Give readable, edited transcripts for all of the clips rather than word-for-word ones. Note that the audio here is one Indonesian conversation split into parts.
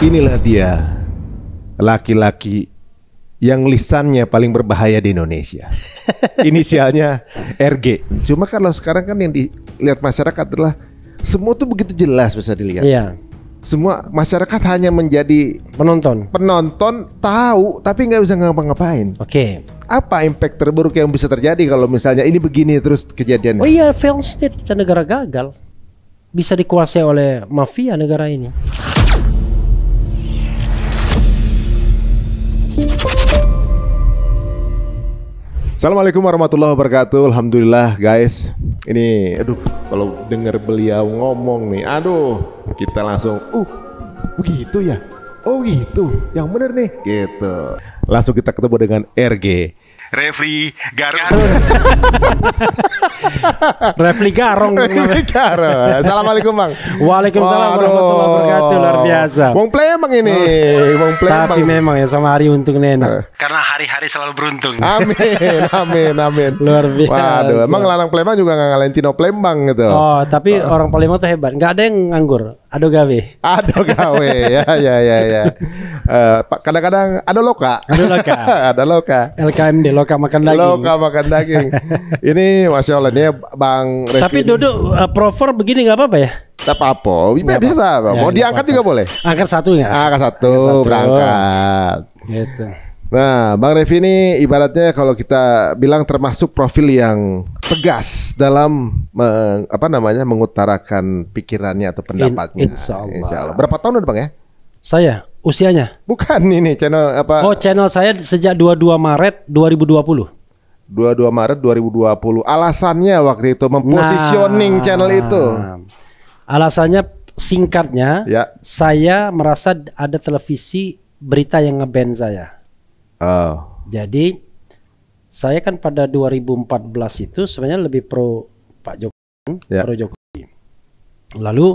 Inilah dia laki-laki yang lisannya paling berbahaya di Indonesia. Inisialnya RG. Cuma kalau sekarang kan yang dilihat masyarakat adalah semua tuh begitu jelas bisa dilihat. Iya. Semua masyarakat hanya menjadi Penonton tahu tapi nggak bisa ngapa-ngapain. Oke. Apa impact terburuk yang bisa terjadi kalau misalnya ini begini terus kejadiannya? Oh iya, failed state, kita negara gagal. Bisa dikuasai oleh mafia negara ini. Assalamualaikum warahmatullahi wabarakatuh. Alhamdulillah guys. Ini kalau dengar beliau ngomong nih, kita langsung begitu ya. Oh gitu. Yang bener nih gitu. Langsung kita ketemu dengan RG Refli Garung. Refli Garong. Assalamualaikum Bang. Waalaikumsalam warahmatullahi wabarakatuh. Luar biasa. Wong Plemang ini. Wong Plemang. Tapi memang ya sama hari untung enak. Karena hari-hari selalu beruntung. Amin. Luar biasa. Waduh, emang lanang Plemang juga nggak ngalahin Tino Plembang gitu. Oh, tapi orang Palembang tuh hebat. Nggak ada yang nganggur. Ado gawe. Ya. Kadang-kadang ada loka. Ada loka. LKMD, loka makan daging. Loka makan daging. Ini Masya Allah nih Bang Refli. Tapi duduk proper begini nggak apa-apa ya? Tak apa-apa. Bisa. Mau diangkat juga boleh. Angkat satu nggak? Angkat satu, berangkat. Gitu. Nah, Bang Refli ini ibaratnya kalau kita bilang termasuk profil yang tegas dalam mengutarakan pikirannya atau pendapatnya. Insya Allah. Berapa tahun udah Bang ya? Saya usianya? Bukan ini channel apa? Oh, channel saya sejak 22 Maret 2020. 22 Maret 2020. Alasannya waktu itu mempositioning channel itu. Alasannya singkatnya, ya. Saya merasa ada televisi berita yang nge-ban saya. Oh. Jadi saya kan pada 2014 itu sebenarnya lebih pro Pak Jokowi, pro Jokowi. Lalu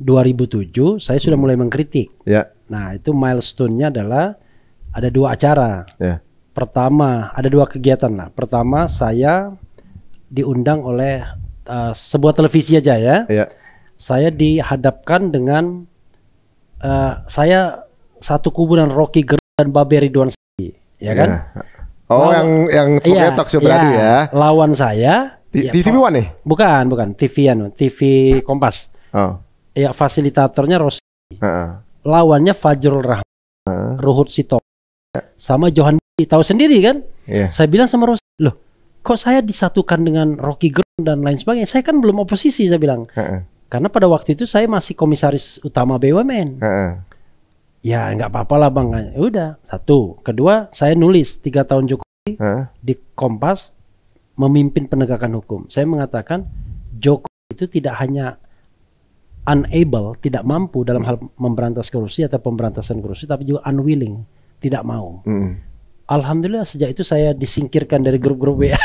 2007 saya sudah mulai mengkritik. Ya. Nah, itu milestone-nya adalah ada 2 acara. Ya. Pertama, ada 2 kegiatan lah. Pertama, saya diundang oleh sebuah televisi aja ya. Ya. Saya dihadapkan dengan saya satu kubu dengan Rocky Gerung dan Babe Ridwan Saidi, ya kan? Oh, yang talk show berarti ya. Lawan saya TV One nih? Bukan, TV Kompas. Oh. Ya, fasilitatornya Rossi. Lawannya Fajrul Rahman, Ruhut Sitompul, sama Johan Budi. Tahu sendiri kan? Yeah. Saya bilang sama Rossi, loh, kok saya disatukan dengan Rocky Gerung dan lain sebagainya? Saya kan belum oposisi, saya bilang. Karena pada waktu itu saya masih komisaris utama BUMN. Ya nggak apa-apa lah Bang. Udah, satu. Kedua, saya nulis 3 tahun Jokowi di Kompas memimpin penegakan hukum. Saya mengatakan Jokowi itu tidak hanya unable, tidak mampu dalam hal memberantas korupsi atau pemberantasan korupsi, tapi juga unwilling, tidak mau. Alhamdulillah sejak itu saya disingkirkan dari grup-grup WA.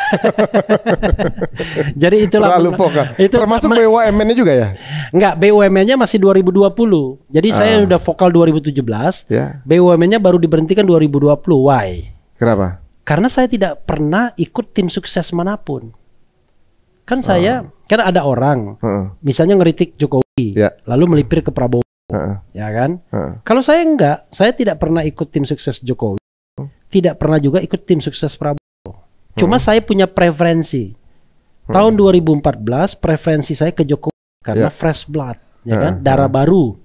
Jadi itulah. Terlalu vokal. Itu termasuk BUMN-nya juga ya? Enggak, BUMN-nya masih 2020. Jadi saya udah vokal 2017. Yeah. BUMN-nya baru diberhentikan 2020. Why? Kenapa? Karena saya tidak pernah ikut tim sukses manapun. Kan saya, kan ada orang, misalnya ngeritik Jokowi, lalu melipir ke Prabowo, ya kan? Kalau saya enggak, saya tidak pernah ikut tim sukses Jokowi. Tidak pernah juga ikut tim sukses Prabowo. Cuma saya punya preferensi. Tahun 2014 preferensi saya ke Jokowi karena fresh blood, ya kan? Darah baru.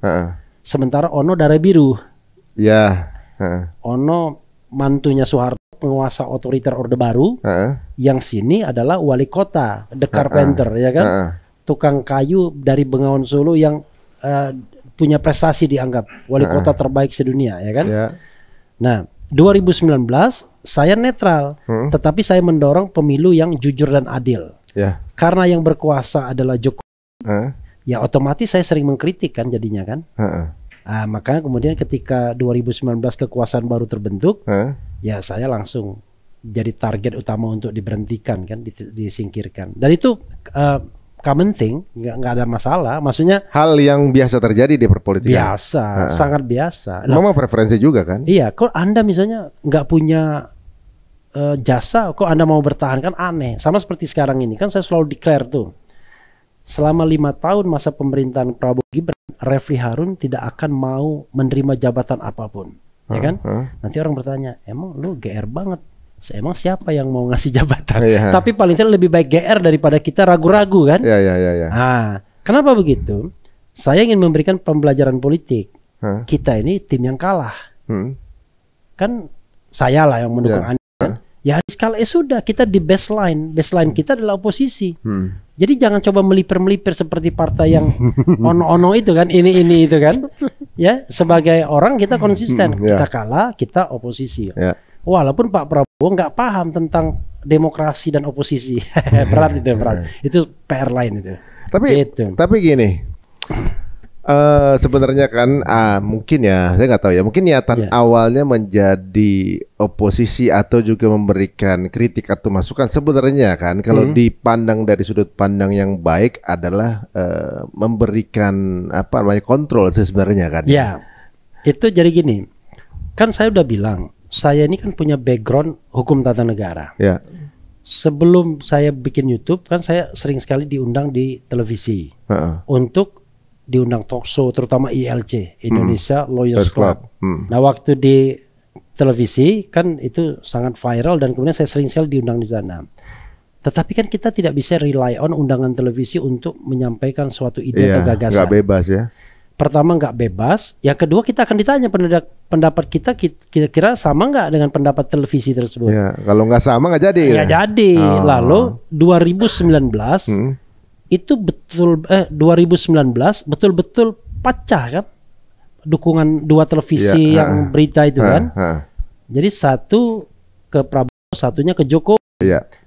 Sementara Ono darah biru. Ono mantunya Soeharto, penguasa otoriter Orde Baru. Yang sini adalah wali kota, The Carpenter, ya kan? Tukang kayu dari Bengawan Solo yang punya prestasi dianggap wali kota terbaik sedunia, ya kan? Nah, 2019 saya netral, tetapi saya mendorong pemilu yang jujur dan adil. Karena yang berkuasa adalah Jokowi, ya otomatis saya sering mengkritik kan jadinya kan. Makanya kemudian ketika 2019 kekuasaan baru terbentuk, ya saya langsung jadi target utama untuk diberhentikan kan, disingkirkan. Dan itu common thing, nggak ada masalah. Maksudnya hal yang biasa terjadi di perpolitikan. Biasa, sangat biasa. Memang preferensi juga kan? Iya, kok Anda misalnya nggak punya jasa, kok Anda mau bertahan, kan aneh. Sama seperti sekarang ini kan saya selalu declare tuh, selama 5 tahun masa pemerintahan Prabowo Gibran, Refli Harun tidak akan mau menerima jabatan apapun, ya kan? Nanti orang bertanya, emang lu GR banget. Emang siapa yang mau ngasih jabatan? Tapi paling tidak lebih baik GR daripada kita ragu-ragu kan? Nah, kenapa begitu? Saya ingin memberikan pembelajaran politik. Kita ini tim yang kalah. Kan saya lah yang mendukung Anies. Ya Anies kalah, sudah, kita di baseline kita adalah oposisi. Jadi jangan coba melipir seperti partai yang ono-ono itu kan, ini itu kan. Ya, sebagai orang kita konsisten, kita kalah, kita oposisi. Walaupun Pak Prabowo nggak paham tentang demokrasi dan oposisi, berat. Itu PR lain itu. Tapi gini. Sebenarnya kan mungkin ya, saya nggak tahu ya, mungkin niatan awalnya menjadi oposisi atau juga memberikan kritik atau masukan sebenarnya kan kalau dipandang dari sudut pandang yang baik adalah memberikan apa namanya kontrol sebenarnya kan. Ya, itu jadi gini, kan saya udah bilang saya ini kan punya background hukum tata negara. Ya. Sebelum saya bikin YouTube kan saya sering sekali diundang di televisi untuk diundang talk show, terutama ILC, Indonesia Lawyers Club. Nah, waktu di televisi kan itu sangat viral dan kemudian saya sering sekali diundang di sana. Tetapi kan kita tidak bisa rely on undangan televisi untuk menyampaikan suatu ide atau gagasan. Nggak bebas ya. Pertama nggak bebas, yang kedua kita akan ditanya pendapat kita kira-kira sama nggak dengan pendapat televisi tersebut. Ya, kalau nggak sama nggak jadi. Nggak jadi. Lalu 2019 itu 2019 betul-betul pecah kan dukungan dua televisi yang berita itu kan. Jadi satu ke Prabowo, satunya ke Jokowi.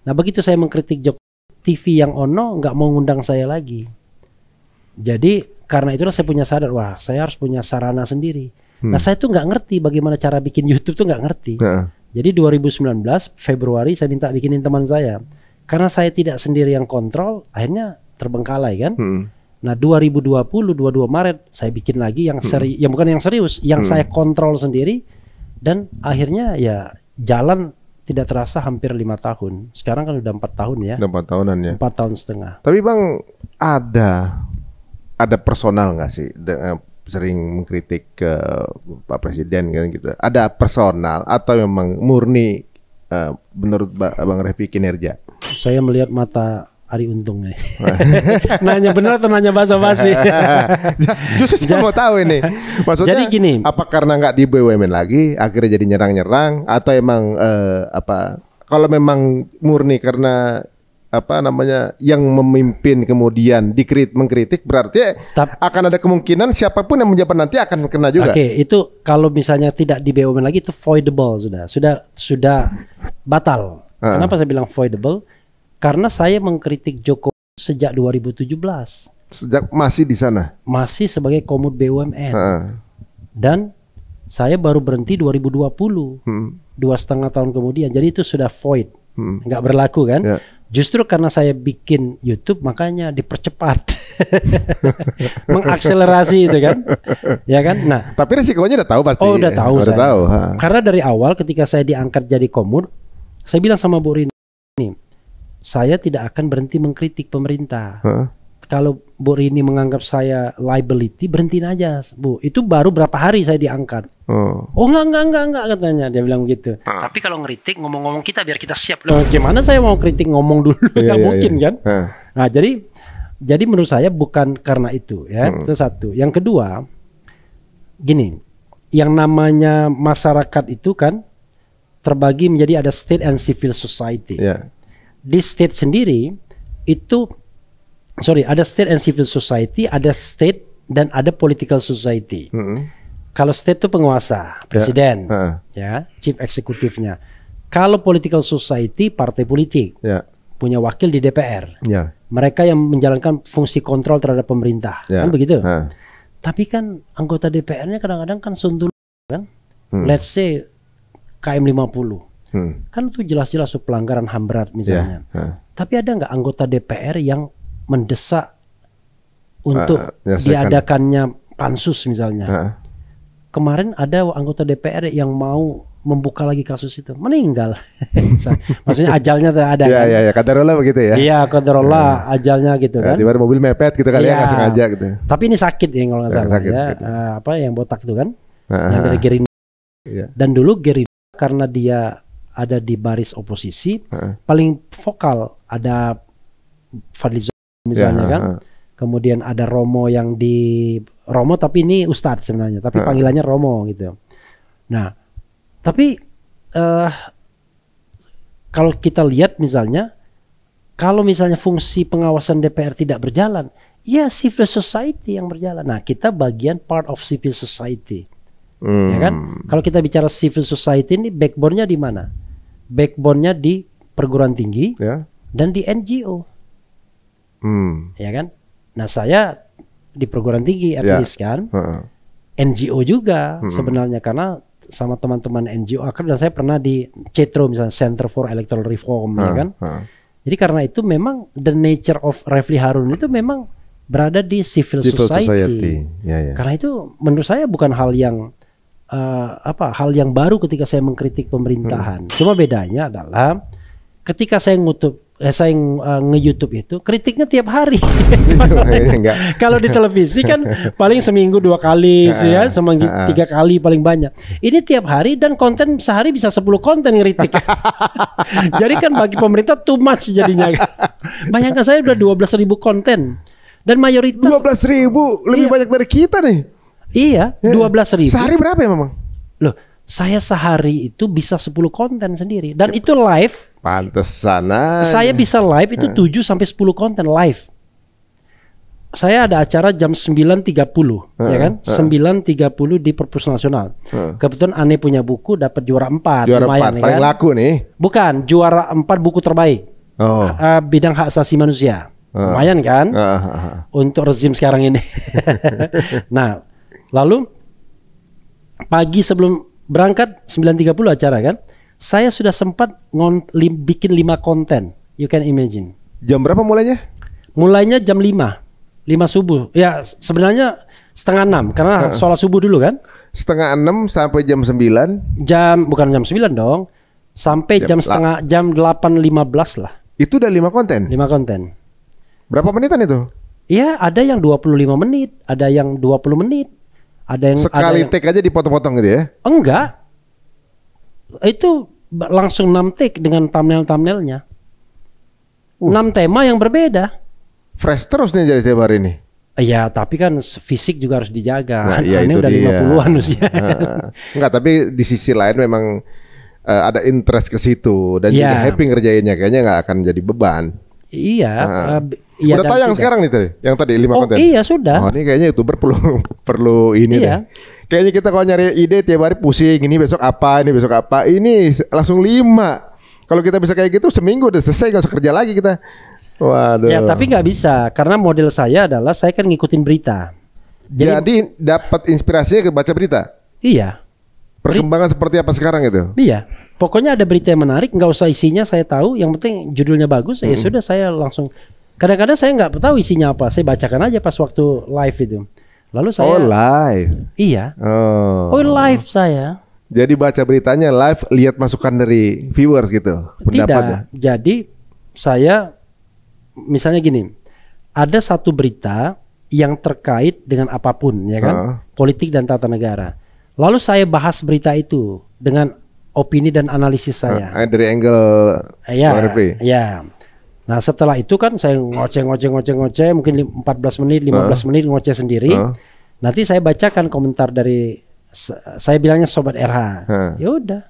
Nah begitu saya mengkritik Jokowi, TV yang ono nggak mau ngundang saya lagi. Jadi karena itulah saya punya sadar, wah saya harus punya sarana sendiri. Nah saya tuh nggak ngerti bagaimana cara bikin YouTube tuh nggak ngerti. Jadi 2019 Februari saya minta bikinin teman saya. Karena saya tidak sendiri yang kontrol, akhirnya terbengkalai kan. Nah 2020 22 Maret saya bikin lagi yang yang bukan yang serius, yang saya kontrol sendiri, dan akhirnya ya jalan tidak terasa hampir 5 tahun. Sekarang kan udah 4 tahun ya. Udah 4 tahunan ya. 4 tahun setengah. Tapi Bang ada personal nggak sih sering mengkritik ke Pak Presiden kan gitu? Ada personal atau memang murni menurut Bang Refli kinerja? Saya melihat mata Ari Untung nih. Nanya benar atau nanya basa-basi? Justru saya mau tahu ini. Maksudnya jadi gini, apa karena nggak di BUMN lagi akhirnya jadi nyerang-nyerang atau emang apa kalau memang murni karena apa namanya yang memimpin kemudian mengkritik berarti akan ada kemungkinan siapapun yang menjabat nanti akan kena juga. Oke, itu kalau misalnya tidak di BUMN lagi itu voidable sudah batal. Kenapa saya bilang voidable? Karena saya mengkritik Jokowi sejak 2017. Sejak masih di sana? Masih sebagai Komut BUMN. Dan saya baru berhenti 2020. 2,5 tahun kemudian. Jadi itu sudah void. Nggak berlaku kan? Justru karena saya bikin YouTube makanya dipercepat. Mengakselerasi itu kan. Ya kan? Nah, tapi risikonya udah tahu pasti. Oh, udah tahu saya. Karena dari awal ketika saya diangkat jadi Komut, saya bilang sama Bu Rini, saya tidak akan berhenti mengkritik pemerintah. Kalau Bu Rini menganggap saya liability, berhentiin aja, Bu. Itu baru berapa hari saya diangkat. Oh enggak katanya, dia bilang begitu. Tapi kalau ngeritik ngomong-ngomong kita biar kita siap. Loh, gimana saya mau kritik ngomong dulu? Nggak mungkin kan? Nah jadi menurut saya bukan karena itu ya. Itu satu. Yang kedua, gini, yang namanya masyarakat itu kan terbagi menjadi ada state and civil society. Di state sendiri itu ada state and civil society, ada state dan ada political society. Kalau state itu penguasa, presiden, ya, chief eksekutifnya. Kalau political society, partai politik, punya wakil di DPR. Mereka yang menjalankan fungsi kontrol terhadap pemerintah, kan begitu. Tapi kan anggota DPR-nya kadang-kadang kan sundul, kan? Let's say KM 50. Kan itu jelas-jelas pelanggaran HAM berat misalnya. Tapi ada nggak anggota DPR yang mendesak untuk diadakannya pansus misalnya? Kemarin ada anggota DPR yang mau membuka lagi kasus itu, meninggal. Maksudnya ajalnya ada. Iya, qadarullah begitu ya. Iya, qadarullah ajalnya gitu kan. Tiba-tiba mobil mepet gitu kali ya, nggak sengaja gitu. Tapi ini sakit ya kalau nggak salah sakit, ya. sakit. Apa yang botak itu kan? Yang dari Gerindra. Iya. Dan dulu Gerindra karena dia ada di baris oposisi, paling vokal ada Fadlizon misalnya kan. Kemudian ada Romo yang di Romo tapi ini Ustadz sebenarnya, tapi panggilannya Romo gitu. Nah, tapi kalau kita lihat misalnya, kalau misalnya fungsi pengawasan DPR tidak berjalan, ya civil society yang berjalan. Nah, kita bagian part of civil society, ya kan? Kalau kita bicara civil society ini backbone-nya di mana? Backbone-nya di perguruan tinggi dan di NGO, ya kan? Nah, saya di perguruan tinggi at least kan, NGO juga sebenarnya karena sama teman-teman NGO akar, dan saya pernah di CETRO misalnya Center for Electoral Reform, ya kan. Jadi karena itu memang the nature of Refli Harun itu memang berada di civil society. Ya. Karena itu menurut saya bukan hal yang hal yang baru ketika saya mengkritik pemerintahan. Cuma bedanya adalah ketika saya nge-YouTube itu kritiknya tiap hari. Kalau di televisi kan paling seminggu 2 kali ya, seminggu 3 kali paling banyak. Ini tiap hari dan konten sehari bisa 10 konten ngeritik. Jadi kan bagi pemerintah too much jadinya. Bayangkan saya udah 12.000 konten dan mayoritas 12.000 lebih banyak dari kita nih. Iya, 12.000. Sehari berapa ya memang? Loh, saya sehari itu bisa 10 konten sendiri dan itu live. Pantesan aja. Saya bisa live itu 7 sampai 10 konten live. Saya ada acara jam 9.30 ya kan? 9.30 di Perpus Nasional. Kebetulan Ane punya buku dapat juara 4. Juara lumayan, 4 paling kan? laku nih. Bukan, juara 4 buku terbaik. Bidang hak asasi manusia. Lumayan kan? Untuk rezim sekarang ini. Nah, lalu pagi sebelum berangkat 9.30 acara kan, saya sudah sempat bikin 5 konten. You can imagine. Jam berapa mulainya? Mulainya jam 5 subuh. Ya sebenarnya 5:30 karena sholat subuh dulu kan. 5:30 sampai jam 9. Bukan jam 9 dong. Sampai jam 8.15 lah. Itu udah 5 konten? 5 konten. Berapa menitan itu? Iya, ada yang 25 menit, ada yang 20 menit. Ada yang sekali take aja dipotong-potong gitu ya? Enggak. Itu langsung 6 take dengan thumbnail-thumbnailnya. 6 tema yang berbeda. Fresh terus nih jadi tiap hari ini. Iya, tapi kan fisik juga harus dijaga. Nah, iya, ini udah 50-an usia. Enggak, tapi di sisi lain memang ada interest ke situ dan juga happy ngerjainnya, kayaknya nggak akan jadi beban. Iya. Udah tayang sekarang nih tadi, yang tadi 5 konten. Iya sudah. Oh, ini kayaknya YouTuber perlu ini deh. Kayaknya kita kalau nyari ide tiap hari pusing, ini besok apa, ini besok apa. Ini langsung 5. Kalau kita bisa kayak gitu seminggu udah selesai, nggak usah kerja lagi kita. Waduh. Ya tapi nggak bisa karena model saya adalah saya kan ngikutin berita. Jadi dapat inspirasinya ke baca berita. Iya. Perkembangan seperti apa sekarang itu? Iya. Pokoknya ada berita yang menarik, nggak usah isinya saya tahu. Yang penting judulnya bagus. Ya sudah saya langsung. Kadang-kadang saya nggak tahu isinya apa. Saya bacakan aja pas waktu live itu. Lalu saya. Oh live. Iya. Oh live saya. Jadi baca beritanya live, lihat masukan dari viewers gitu. Pendapatnya. Tidak. Jadi saya misalnya gini, ada satu berita yang terkait dengan apapun, ya kan, politik dan tata negara. Lalu saya bahas berita itu dengan opini dan analisis saya. Dari angle ya. Nah setelah itu kan saya ngoceh mungkin 14 menit, 15 menit ngoceh sendiri. Nanti saya bacakan komentar dari saya bilangnya Sobat RH. Ya udah.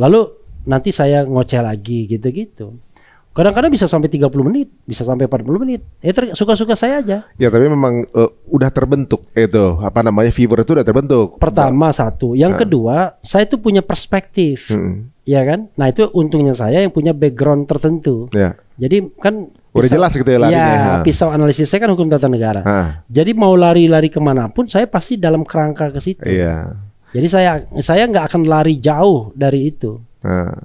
Lalu nanti saya ngoceh lagi gitu-gitu. Kadang-kadang bisa sampai 30 menit, bisa sampai 40 menit. Suka-suka saya aja. Ya tapi memang udah terbentuk itu, apa namanya, viewer itu udah terbentuk. Pertama satu, yang kedua, saya tuh punya perspektif. Ya kan? Nah, itu untungnya saya yang punya background tertentu. Ya. Jadi kan udah jelas gitu ya larinya. Ya, pisau analisis saya kan hukum tata negara. Jadi mau lari-lari kemanapun, saya pasti dalam kerangka ke situ. Iya. Jadi saya nggak akan lari jauh dari itu.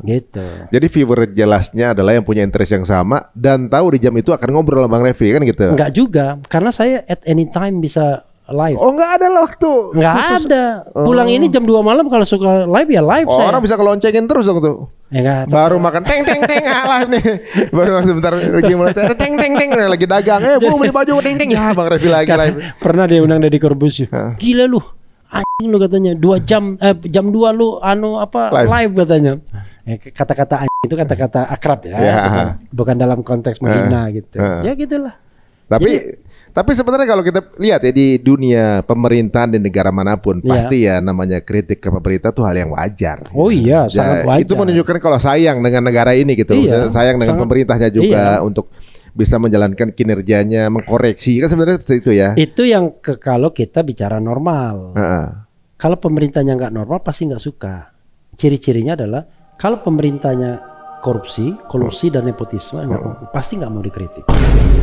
Gitu. Jadi viewer jelasnya adalah yang punya interest yang sama dan tahu di jam itu akan ngobrol sama Bang Refli kan gitu. Enggak juga, karena saya at any time bisa live. Oh, nggak ada waktu. Nggak ada. Pulang ini jam 2 malam kalau suka live ya live saya. Orang bisa keloncengin terus dong tuh. Ya, baru makan teng live nih. Baru sebentar lagi mulai teng lagi dagang. Gua beli baju teng ya Bang Revi lagi live. Pernah dia undang Deddy Corbuzier. Gila lu. Anjing lu katanya 2 jam jam 2 lu live katanya. Kata-kata anjing itu kata-kata akrab ya. Bukan dalam konteks menghina gitu. Ya gitulah. Tapi sebenarnya kalau kita lihat ya di dunia pemerintahan di negara manapun pasti ya namanya kritik ke pemerintah tuh hal yang wajar. Oh iya, sangat wajar. Itu menunjukkan kalau sayang dengan negara ini gitu. Sayang dengan pemerintahnya juga untuk bisa menjalankan kinerjanya, mengkoreksi, kan sebenarnya seperti itu ya. Itu yang kalau kita bicara normal. Kalau pemerintahnya nggak normal pasti nggak suka. Ciri-cirinya adalah kalau pemerintahnya kolusi dan nepotisme, pasti nggak mau dikritik.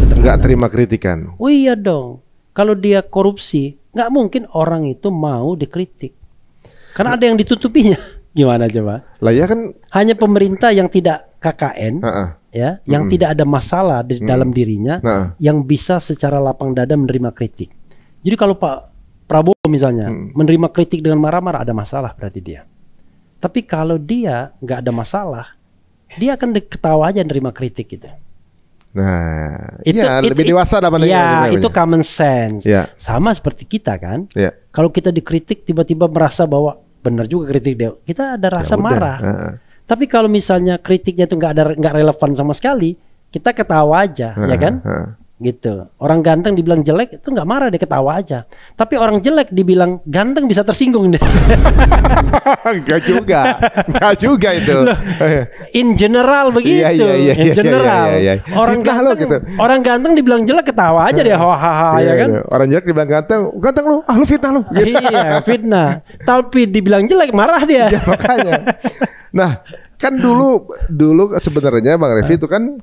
Nggak terima kritikan. Oh iya dong. Kalau dia korupsi, nggak mungkin orang itu mau dikritik. Karena ada yang ditutupinya. Gimana coba? Lah ya kan. Hanya pemerintah yang tidak KKN. Ya, yang tidak ada masalah di dalam dirinya, yang bisa secara lapang dada menerima kritik. Jadi kalau Pak Prabowo misalnya menerima kritik dengan marah-marah, ada masalah berarti dia. Tapi kalau dia nggak ada masalah, dia akan ketawa aja menerima kritik gitu. Nah, lebih dewasa dalam itu common sense. Sama seperti kita kan. Kalau kita dikritik tiba-tiba merasa bahwa benar juga kritik dia, kita ada rasa marah. Tapi kalau misalnya kritiknya itu nggak relevan sama sekali, kita ketawa aja, ya kan? Gitu. Orang ganteng dibilang jelek itu nggak marah, dia ketawa aja. Tapi orang jelek dibilang ganteng bisa tersinggung deh. Nggak juga itu. Loh, in general begitu. In general. Orang ganteng dibilang jelek ketawa aja dia, hahaha, ya kan? Orang jelek dibilang ganteng lu, lu fitnah lu. Iya, fitnah. Tapi dibilang jelek marah dia. Ya, makanya. Nah, kan dulu sebenarnya Bang Revi itu kan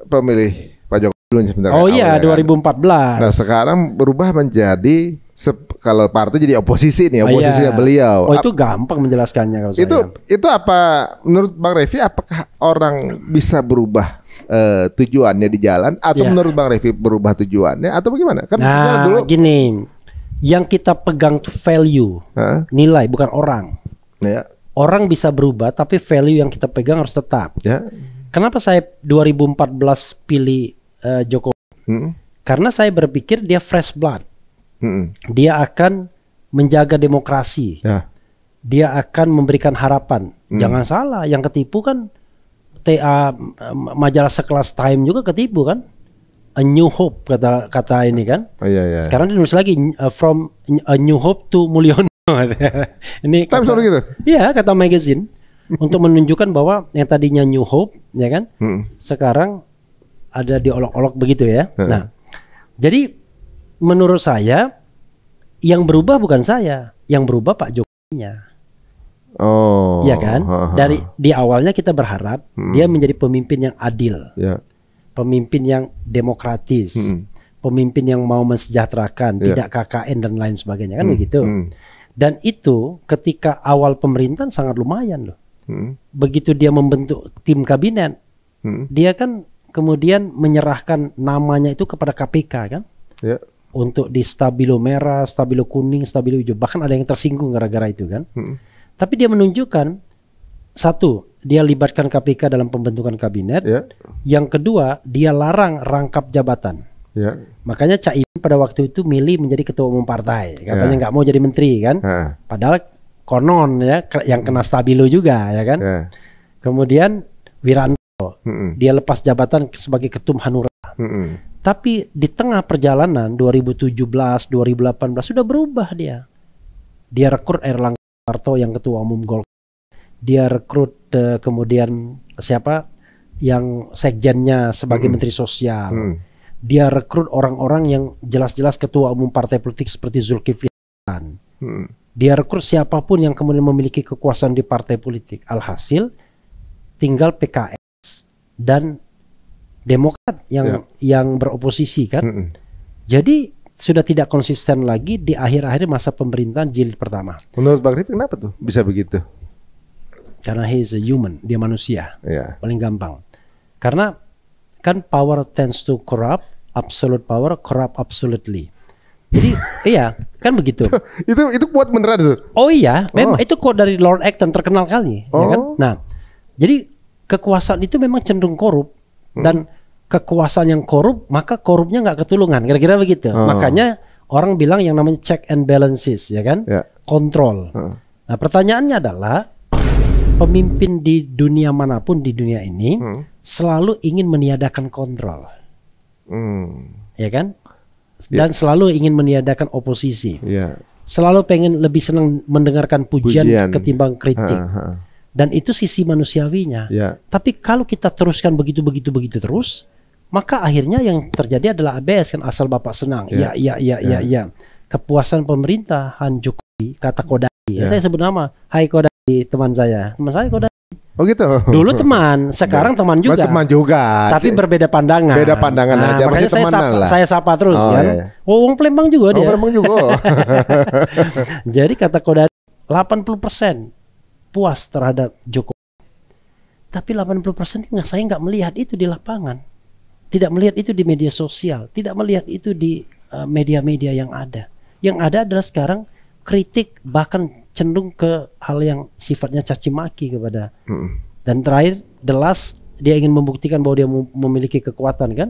pemilih Pak Jokowi sebenarnya. Oh iya, 2014. Kan? Nah, sekarang berubah menjadi kalau partai jadi oposisi nih, oposisinya beliau. Oh, itu gampang menjelaskannya kalau saya. Itu apa menurut Bang Revi, apakah orang bisa berubah tujuannya di jalan atau menurut Bang Revi berubah tujuannya atau bagaimana? Kan dulu gini, yang kita pegang tuh value, nilai, bukan orang. Orang bisa berubah tapi value yang kita pegang harus tetap. Kenapa saya 2014 pilih Jokowi? Karena saya berpikir dia fresh blood. Dia akan menjaga demokrasi. Dia akan memberikan harapan. Jangan salah, yang ketipu kan majalah sekelas Time juga ketipu kan. A New Hope kata ini kan. Sekarang ditulis lagi from A New Hope to Mulyono. Ini Time selalu gitu. Iya, kata magazine. Untuk menunjukkan bahwa yang tadinya New Hope, ya kan, sekarang ada diolok-olok begitu ya. Nah, jadi menurut saya yang berubah bukan saya, yang berubah Pak Jokowinya. Oh, ya kan? Dari di awalnya kita berharap dia menjadi pemimpin yang adil, pemimpin yang demokratis, pemimpin yang mau mensejahterakan, tidak KKN dan lain sebagainya, kan begitu. Dan itu ketika awal pemerintahan sangat lumayan loh. Begitu dia membentuk tim kabinet, dia kan kemudian menyerahkan namanya itu kepada KPK kan, untuk di stabilo merah, stabilo kuning, stabilo hijau. Bahkan ada yang tersinggung gara-gara itu kan. Tapi dia menunjukkan satu, dia libatkan KPK dalam pembentukan kabinet. Yang kedua, dia larang rangkap jabatan. Makanya Caimin pada waktu itu milih menjadi ketua umum partai, katanya nggak mau jadi menteri kan. Padahal konon ya yang kena stabilo juga ya kan. Kemudian Wiranto, dia lepas jabatan sebagai ketum Hanura. Tapi di tengah perjalanan 2017, 2018 sudah berubah dia. Dia rekrut Erlangga Hartarto yang ketua umum Golkar. Dia rekrut kemudian siapa yang sekjennya sebagai menteri sosial. Dia rekrut orang-orang yang jelas-jelas ketua umum partai politik seperti Zulkifli Hasan. Dia rekrut siapapun yang kemudian memiliki kekuasaan di partai politik. Alhasil tinggal PKS dan Demokrat yang beroposisi kan. Jadi sudah tidak konsisten lagi di akhir-akhir masa pemerintahan jilid pertama. Menurut Bang Rifki kenapa tuh bisa begitu? Karena he is a human, dia manusia. Paling gampang. Karena kan power tends to corrupt, absolute power corrupt absolutely. Jadi iya, kan begitu. itu kuat beneran tuh. Oh iya, memang itu quote dari Lord Acton terkenal kali, ya kan? Nah, jadi kekuasaan itu memang cenderung korup dan kekuasaan yang korup maka korupnya nggak ketulungan, kira-kira begitu. Makanya orang bilang yang namanya check and balances, ya kan? Kontrol. Nah, pertanyaannya adalah pemimpin di dunia manapun di dunia ini selalu ingin meniadakan kontrol, ya kan? Dan selalu ingin meniadakan oposisi. Selalu pengen lebih senang mendengarkan pujian ketimbang kritik. Dan itu sisi manusiawinya. Tapi kalau kita teruskan begitu terus, maka akhirnya yang terjadi adalah ABS kan, asal Bapak senang. Ya. Kepuasan pemerintahan Jokowi, kata Kodari. Saya sebut nama. Hai Kodari, teman saya Kodari. Oh gitu. Dulu teman, sekarang teman juga. Teman juga. Tapi berbeda pandangan. Beda pandangan aja. Makanya saya sapa terus kan. Wong Palembang juga dia. Palembang juga. Jadi kata Kodari 80% puas terhadap Jokowi. Tapi 80% saya nggak melihat itu di lapangan. Tidak melihat itu di media sosial, tidak melihat itu di media-media yang ada. Yang ada adalah sekarang kritik, bahkan cenderung ke hal yang sifatnya caci maki kepada. Dan terakhir, the last, dia ingin membuktikan bahwa dia memiliki kekuatan kan,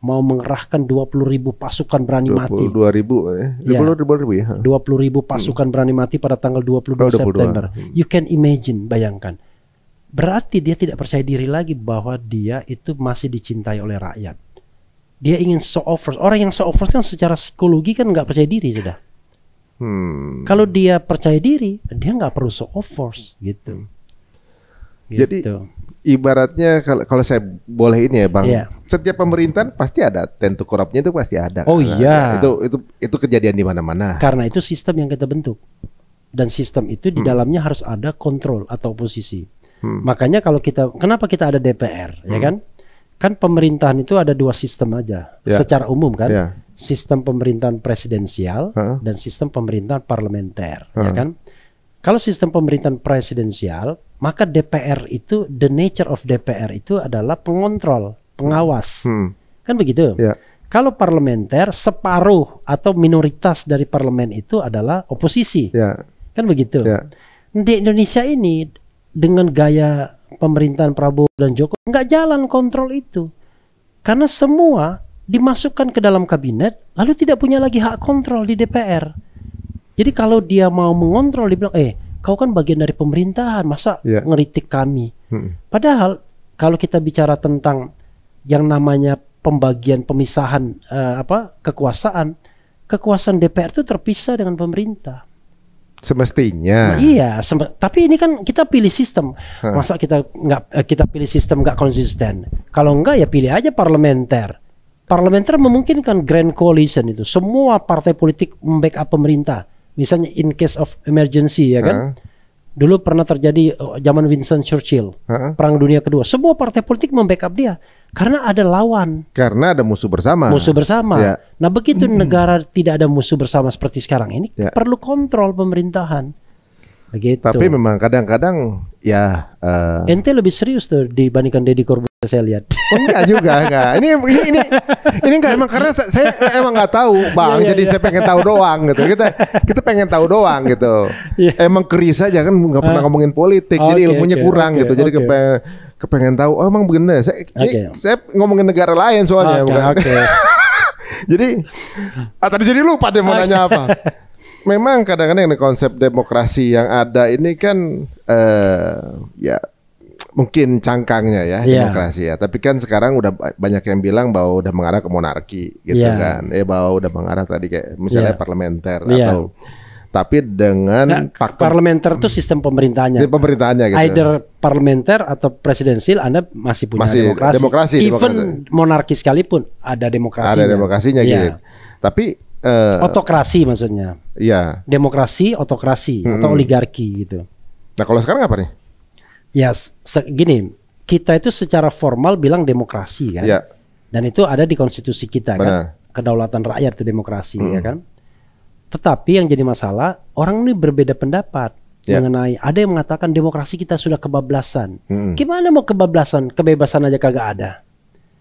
mau mengerahkan 20.000 pasukan berani mati. 22.000 ya. 20.000 pasukan berani mati pada tanggal 22 September. You can imagine, bayangkan. Berarti dia tidak percaya diri lagi bahwa dia itu masih dicintai oleh rakyat. Dia ingin show off first. Orang yang show off first kan secara psikologi kan nggak percaya diri sudah. Kalau dia percaya diri, dia nggak perlu show off first gitu. Jadi ibaratnya kalau saya boleh ini ya Bang, setiap pemerintahan pasti ada tentu korupnya, itu pasti ada. Oh iya. Itu kejadian di mana-mana. Karena itu sistem yang kita bentuk. Dan sistem itu di dalamnya harus ada kontrol atau oposisi. Makanya kenapa kita ada DPR, ya kan? Kan pemerintahan itu ada dua sistem aja, secara umum kan? Sistem pemerintahan presidensial dan sistem pemerintahan parlementer, ya kan? Kalau sistem pemerintahan presidensial, maka DPR itu, the nature of DPR itu adalah pengontrol, pengawas, kan begitu? Kalau parlementer, separuh atau minoritas dari parlemen itu adalah oposisi, kan begitu? Di Indonesia ini dengan gaya pemerintahan Prabowo dan Jokowi nggak jalan kontrol itu, karena semua dimasukkan ke dalam kabinet lalu tidak punya lagi hak kontrol di DPR. Jadi kalau dia mau mengontrol, dibilang kau kan bagian dari pemerintahan, masa ngeritik kami. Padahal kalau kita bicara tentang yang namanya pembagian pemisahan kekuasaan DPR itu terpisah dengan pemerintah. Semestinya. Iya, tapi ini kan kita pilih sistem. Masa kita pilih sistem nggak konsisten? Kalau enggak ya pilih aja parlementer. Parlementer memungkinkan grand coalition itu. Semua partai politik membackup pemerintah. Misalnya in case of emergency, ya kan? Dulu pernah terjadi zaman Winston Churchill, Perang Dunia Kedua. Semua partai politik membackup dia karena ada lawan. Karena ada musuh bersama. Musuh bersama. Nah, begitu negara tidak ada musuh bersama seperti sekarang ini, perlu kontrol pemerintahan. Begitu. Tapi memang kadang-kadang ya. Ente lebih serius tuh dibandingkan Deddy Corbuzier, saya lihat. Enggak juga, enggak. Ini enggak, emang karena saya emang nggak tahu, Bang. Jadi saya pengen tahu doang gitu. Kita pengen tahu doang gitu. Emang keris aja kan, nggak pernah ngomongin politik, jadi ilmunya kurang gitu. Jadi kepengen tahu. Oh, emang bener. Saya ngomongin negara lain soalnya. Jadi tadi jadi lupa deh mau nanya apa. Memang kadang-kadang konsep demokrasi yang ada ini kan ya mungkin cangkangnya ya demokrasi ya. Tapi kan sekarang udah banyak yang bilang bahwa udah mengarah ke monarki gitu kan. Bahwa udah mengarah tadi kayak misalnya parlementer atau tapi dengan parlementer itu sistem pemerintahannya. Pemerintahannya gitu. Either parlementer atau presidensial, Anda masih punya demokrasi. Even monarki sekalipun ada demokrasinya. Ada demokrasinya gitu. Tapi otokrasi maksudnya. Iya. Demokrasi, otokrasi atau oligarki gitu. Nah, kalau sekarang apa nih? Ya, gini, kita itu secara formal bilang demokrasi kan. Dan itu ada di konstitusi kita kan. Kedaulatan rakyat itu demokrasi ya kan. Tetapi yang jadi masalah, orang ini berbeda pendapat mengenai, ada yang mengatakan demokrasi kita sudah kebablasan. Gimana mau kebablasan? Kebebasan aja kagak ada.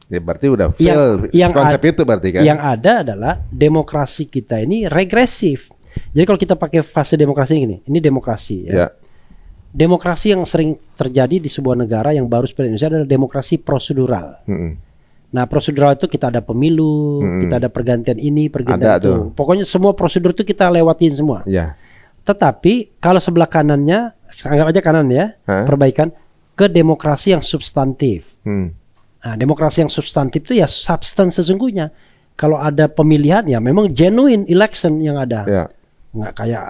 Ya berarti udah fail konsep itu berarti kan. Yang ada adalah demokrasi kita ini regresif. Jadi kalau kita pakai fase demokrasi ini demokrasi ya. Demokrasi yang sering terjadi di sebuah negara yang baru seperti Indonesia adalah demokrasi prosedural. Nah, prosedural itu kita ada pemilu, kita ada pergantian ini, pergantian itu. Pokoknya semua prosedur itu kita lewatin semua. Tetapi kalau sebelah kanannya, anggap aja kanan ya, perbaikan ke demokrasi yang substantif. Nah, demokrasi yang substantif itu ya substance sesungguhnya. Kalau ada pemilihan ya memang genuine election yang ada. Nggak kayak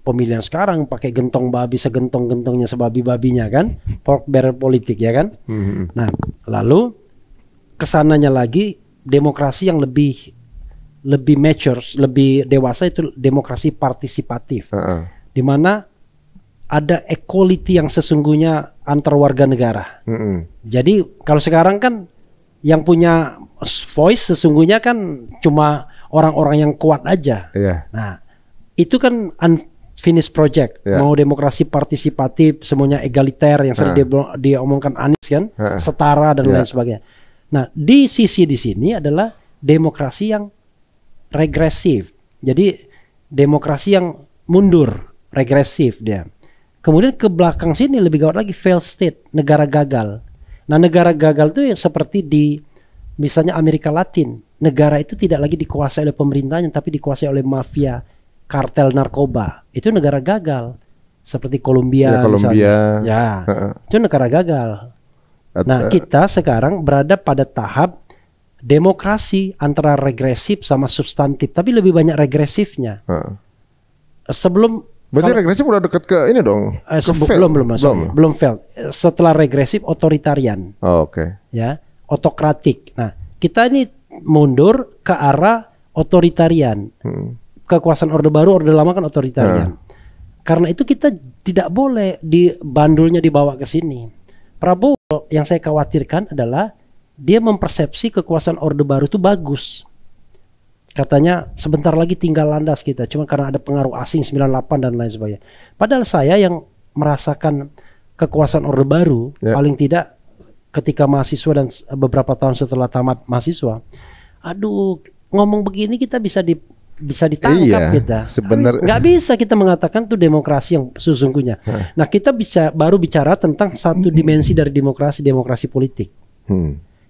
pemilihan sekarang pakai gentong babi segentong-gentongnya sebabi-babinya kan, pork barrel politik ya kan. Nah, lalu kesananya lagi demokrasi yang lebih mature, lebih dewasa itu demokrasi partisipatif, di mana ada equality yang sesungguhnya antar warga negara. Jadi kalau sekarang kan yang punya voice sesungguhnya kan cuma orang-orang yang kuat aja. Nah, itu kan unfinished project. Mau demokrasi partisipatif, semuanya egaliter yang sering diomongkan Anies kan, setara dan lain sebagainya. Nah, di sini adalah demokrasi yang regresif. Jadi demokrasi yang mundur, regresif dia. Kemudian ke belakang sini lebih gawat lagi failed state, negara gagal. Nah, negara gagal itu ya seperti di misalnya Amerika Latin. Negara itu tidak lagi dikuasai oleh pemerintahnya tapi dikuasai oleh mafia, kartel narkoba. Itu negara gagal. Seperti Kolombia misalnya. Itu negara gagal. Nah, kita sekarang berada pada tahap demokrasi antara regresif sama substantif, tapi lebih banyak regresifnya. Sebelum berarti regresif udah dekat ke ini dong. Belum fail. Setelah regresif otoritarian. Ya, otokratik. Nah, kita ini mundur ke arah otoritarian. Kekuasaan Orde Baru, Orde Lama kan otoritarian. Karena itu kita tidak boleh bandulnya dibawa ke sini. Prabowo yang saya khawatirkan adalah dia mempersepsi kekuasaan Orde Baru itu bagus. Katanya sebentar lagi tinggal landas kita, cuma karena ada pengaruh asing 98 dan lain sebagainya. Padahal saya yang merasakan kekuasaan Orde Baru paling tidak ketika mahasiswa dan beberapa tahun setelah tamat mahasiswa. Aduh, ngomong begini kita bisa ditangkap kita. Sebenarnya nggak bisa kita mengatakan itu demokrasi yang sesungguhnya. Nah, kita baru bicara tentang satu dimensi dari demokrasi politik.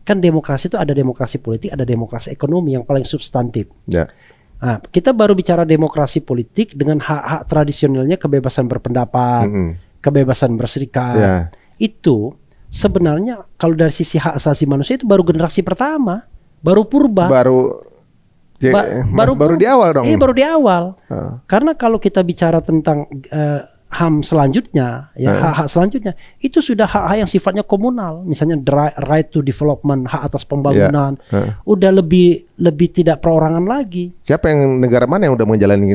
Kan demokrasi itu ada demokrasi politik, ada demokrasi ekonomi yang paling substantif. Nah, kita baru bicara demokrasi politik dengan hak-hak tradisionalnya, kebebasan berpendapat, kebebasan berserikat. Itu sebenarnya kalau dari sisi hak asasi manusia itu baru generasi pertama, baru purba. Baru di awal dong. Baru di awal. Karena kalau kita bicara tentang HAM selanjutnya, hak-hak selanjutnya itu sudah hak-hak yang sifatnya komunal, misalnya right to development, hak atas pembangunan, udah lebih tidak perorangan lagi. Siapa yang negara mana yang udah menjalani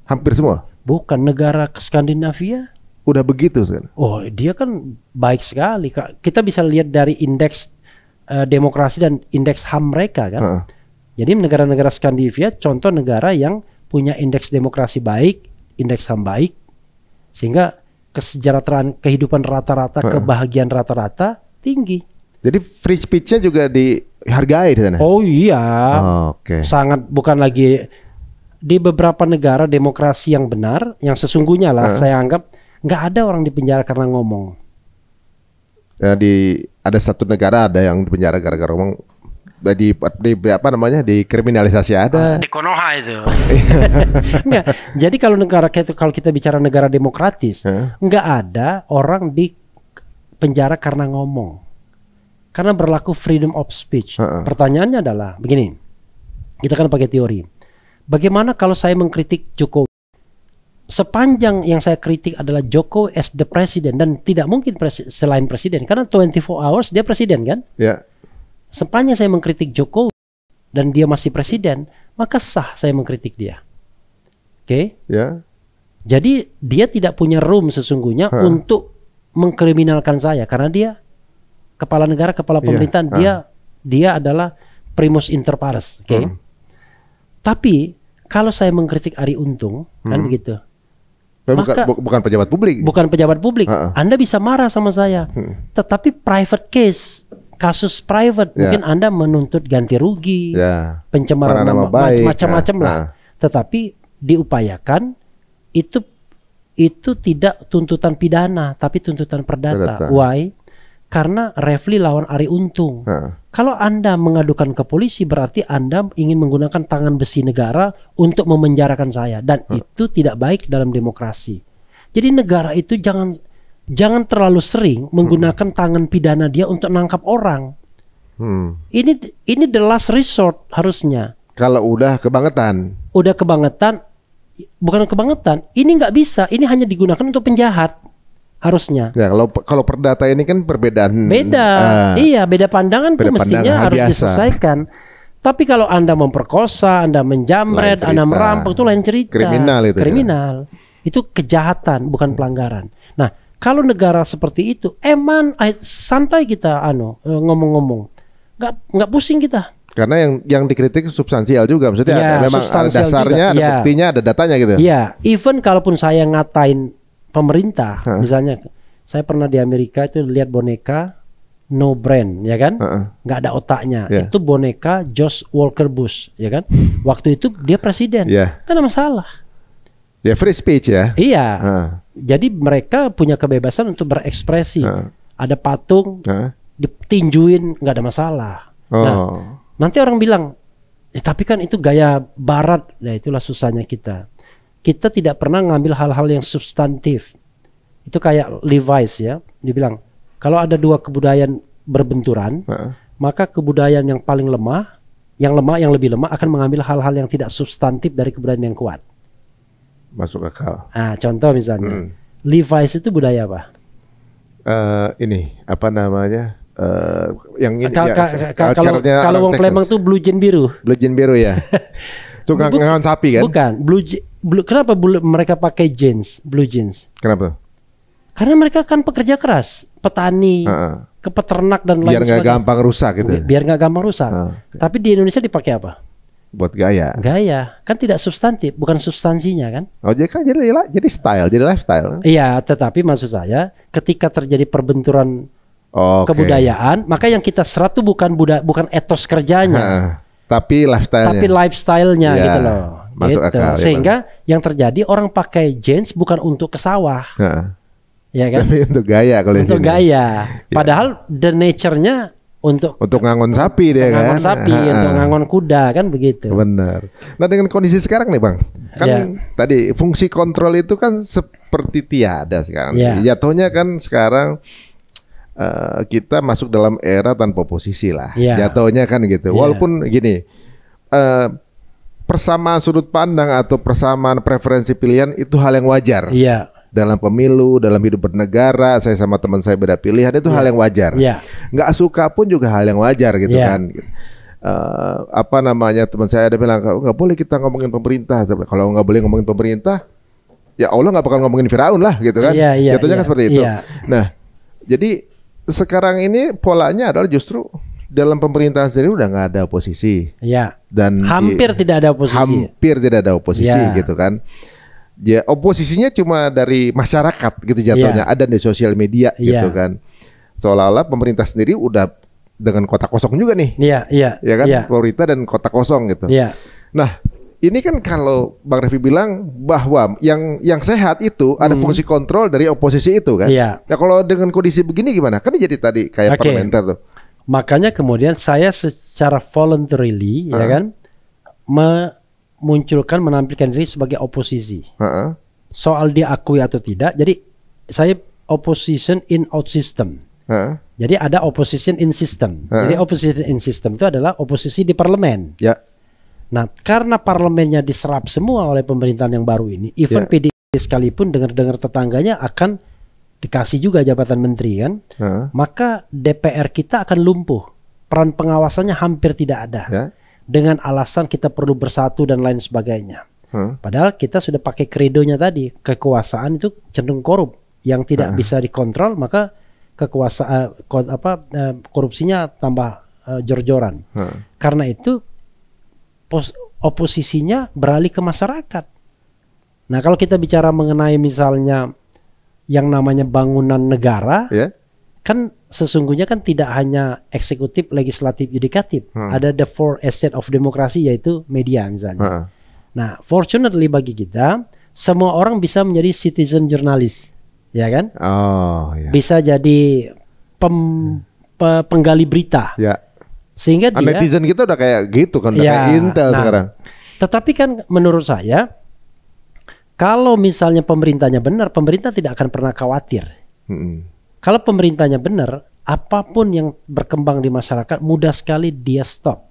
hampir semua? Bukan negara Skandinavia. Udah begitu kan? Oh, dia kan baik sekali. Kita bisa lihat dari indeks demokrasi dan indeks HAM mereka kan. Jadi negara-negara Skandinavia contoh negara yang punya indeks demokrasi baik, indeks HAM baik. Sehingga kesejahteraan kehidupan rata-rata, kebahagiaan rata-rata tinggi. Jadi free speech-nya juga dihargai di sana? Oh iya, sangat. Bukan lagi di beberapa negara demokrasi yang benar, yang sesungguhnya lah saya anggap nggak ada orang dipenjara karena ngomong. Ya, ada satu negara ada yang dipenjara gara-gara ngomong. Di apa namanya, dikriminalisasi ada. Di Konoha itu. Enggak. Jadi kalau kita bicara negara demokratis, enggak ada orang di penjara karena ngomong. Karena berlaku freedom of speech. Pertanyaannya adalah begini. Kita kan pakai teori. Bagaimana kalau saya mengkritik Jokowi? Sepanjang yang saya kritik adalah Jokowi as the president, dan tidak mungkin selain presiden, karena 24 hours dia presiden kan? Sepanjang saya mengkritik Jokowi dan dia masih presiden, maka sah saya mengkritik dia. Jadi dia tidak punya room sesungguhnya untuk mengkriminalkan saya, karena dia kepala negara, kepala pemerintahan, dia adalah primus inter pares. Tapi kalau saya mengkritik Arie Untung kan begitu. Maka bukan pejabat publik. Bukan pejabat publik. Anda bisa marah sama saya. Tetapi private case, kasus private, mungkin Anda menuntut ganti rugi, pencemaran nama baik, macam-macam lah. Tetapi diupayakan itu tidak tuntutan pidana, tapi tuntutan perdata. Why? Karena Refli lawan Ari Untung. Kalau Anda mengadukan ke polisi, berarti Anda ingin menggunakan tangan besi negara untuk memenjarakan saya, dan itu tidak baik dalam demokrasi. Jadi negara itu jangan terlalu sering menggunakan tangan pidana dia untuk nangkap orang. Ini the last resort harusnya. Kalau udah kebangetan. Bukan kebangetan. Ini nggak bisa. Ini hanya digunakan untuk penjahat harusnya. Ya, kalau perdata ini kan perbedaan. Iya, beda pandangan tuh mestinya harus diselesaikan. Tapi kalau Anda memperkosa, Anda menjamret, Anda merampok, itu lain cerita. Kriminal. Itu kejahatan, bukan pelanggaran. Nah, kalau negara seperti itu, santai kita ngomong-ngomong. Nggak pusing kita. Karena yang dikritik substansial juga, maksudnya memang ada dasarnya, juga. Ada buktinya, ada datanya gitu. Iya, even kalaupun saya ngatain pemerintah, misalnya saya pernah di Amerika itu lihat boneka no brand, ya kan, nggak ada otaknya. Itu boneka George Walker Bush, ya kan. Waktu itu dia presiden, kan ada masalah. Ya free speech ya. Iya. Jadi mereka punya kebebasan untuk berekspresi. Ada patung, ditinjuin, nggak ada masalah. Nah, nanti orang bilang, tapi kan itu gaya barat. Nah, itulah susahnya kita. Kita tidak pernah ngambil hal-hal yang substantif. Itu kayak Levi's ya. Dia bilang, kalau ada dua kebudayaan berbenturan, maka kebudayaan yang paling lemah, yang lebih lemah akan mengambil hal-hal yang tidak substantif dari kebudayaan yang kuat. Masuk akal. Nah, contoh misalnya, Levi's itu budaya apa? Ini apa namanya? Yang ini kalau wong Palembang tuh blue jean biru. Blue jean biru ya. Tukang ngawan sapi kan? Bukan, kenapa mereka pakai blue jeans? Kenapa? Karena mereka kan pekerja keras, petani, ke peternak dan lain sebagainya. Biar nggak gampang rusak gitu. Biar nggak gampang rusak. Tapi di Indonesia dipakai apa? Buat gaya. Gaya, kan tidak substantif, bukan substansinya kan? Oh jadi kan jadi style, jadi lifestyle. Iya, tetapi maksud saya ketika terjadi perbenturan kebudayaan, maka yang kita serap tuh bukan etos kerjanya, tapi lifestyle-nya gitu loh. Masuk akal, sehingga yang terjadi orang pakai jeans bukan untuk ke sawah, ya kan? Tapi untuk gaya kalau untuk gaya. Padahal the nature-nya untuk ngangon sapi dia kan? Ngangon sapi, untuk ngangon kuda kan begitu. Benar. Nah dengan kondisi sekarang nih Bang, kan tadi fungsi kontrol itu kan seperti tiada sekarang. Jatuhnya kan sekarang kita masuk dalam era tanpa oposisi lah, jatuhnya kan gitu. Walaupun gini, persamaan sudut pandang atau persamaan preferensi pilihan itu hal yang wajar. Dalam pemilu, dalam hidup bernegara, saya sama teman saya beda pilihan itu hal yang wajar. Nggak suka pun juga hal yang wajar gitu kan. Apa namanya, teman saya ada bilang nggak boleh kita ngomongin pemerintah. Kalau nggak boleh ngomongin pemerintah, ya Allah nggak bakal ngomongin Firaun lah gitu kan. Jatuhnya kan seperti itu. Nah, jadi sekarang ini polanya adalah justru dalam pemerintahan sendiri udah nggak ada oposisi. Dan hampir tidak ada oposisi. Gitu kan. Ya oposisinya cuma dari masyarakat gitu jatuhnya, ada di sosial media gitu kan. Seolah-olah pemerintah sendiri udah dengan kota kosong juga nih. Ya kan, pemerintah dan kota kosong gitu. Nah, ini kan kalau Bang Refli bilang bahwa yang sehat itu ada fungsi kontrol dari oposisi itu kan. Ya kalau dengan kondisi begini gimana? Kan jadi tadi kayak parlementer tuh. Makanya kemudian saya secara voluntarily ya kan menampilkan diri sebagai oposisi. Soal diakui atau tidak. Jadi saya opposition in out system. Jadi ada opposition in system. Jadi opposition in system itu adalah oposisi di parlemen. Nah, karena parlemennya diserap semua oleh pemerintahan yang baru ini, even PDIP sekalipun dengar-dengar tetangganya akan dikasih juga jabatan menteri kan, maka DPR kita akan lumpuh, peran pengawasannya hampir tidak ada, dengan alasan kita perlu bersatu dan lain sebagainya. Padahal kita sudah pakai kredonya tadi, kekuasaan itu cenderung korup, yang tidak bisa dikontrol, maka kekuasaan korupsinya tambah jor-joran. Karena itu oposisinya beralih ke masyarakat. Nah, kalau kita bicara mengenai misalnya yang namanya bangunan negara, kan sesungguhnya kan tidak hanya eksekutif, legislatif, yudikatif. Ada the four estate of demokrasi, yaitu media misalnya. Nah, fortunately bagi kita, semua orang bisa menjadi citizen jurnalis, ya kan? Oh, ya. Bisa jadi penggali berita. Ya. Sehingga dia netizen kita udah kayak gitu kan, udah kayak Intel sekarang. Tetapi kan menurut saya, kalau misalnya pemerintahnya benar, pemerintah tidak akan pernah khawatir. Kalau pemerintahnya benar, apapun yang berkembang di masyarakat mudah sekali dia stop.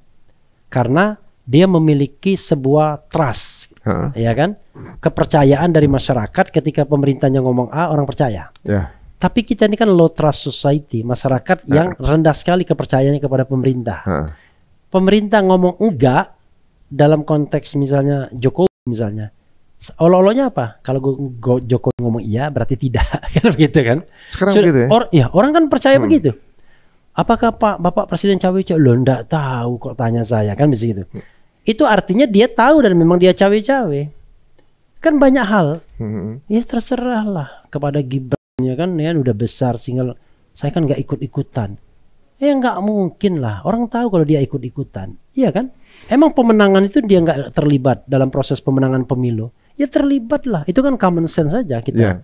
Karena dia memiliki sebuah trust, ya kan? Kepercayaan dari masyarakat ketika pemerintahnya ngomong A, orang percaya. Yeah. Tapi kita ini kan low trust society, masyarakat yang rendah sekali kepercayaannya kepada pemerintah. Pemerintah ngomong enggak dalam konteks misalnya Jokowi misalnya. Olo-olonya apa? Kalau Jokowi ngomong iya berarti tidak, kan begitu kan? Sekarang begitu ya? Orang kan percaya begitu. Apakah Bapak Presiden cawe-cawe? Lo enggak tahu kok tanya saya, kan bisa gitu. Itu artinya dia tahu dan memang dia cawe-cawe. Kan banyak hal. Ya terserah lah kepada Gibran, ya kan, ya udah besar sehingga saya kan nggak ikut-ikutan. Ya nggak mungkin lah. Orang tahu kalau dia ikut-ikutan, iya kan? Emang pemenangan itu dia nggak terlibat dalam proses pemenangan pemilu? Ya terlibat lah. Itu kan common sense saja kita. Yeah.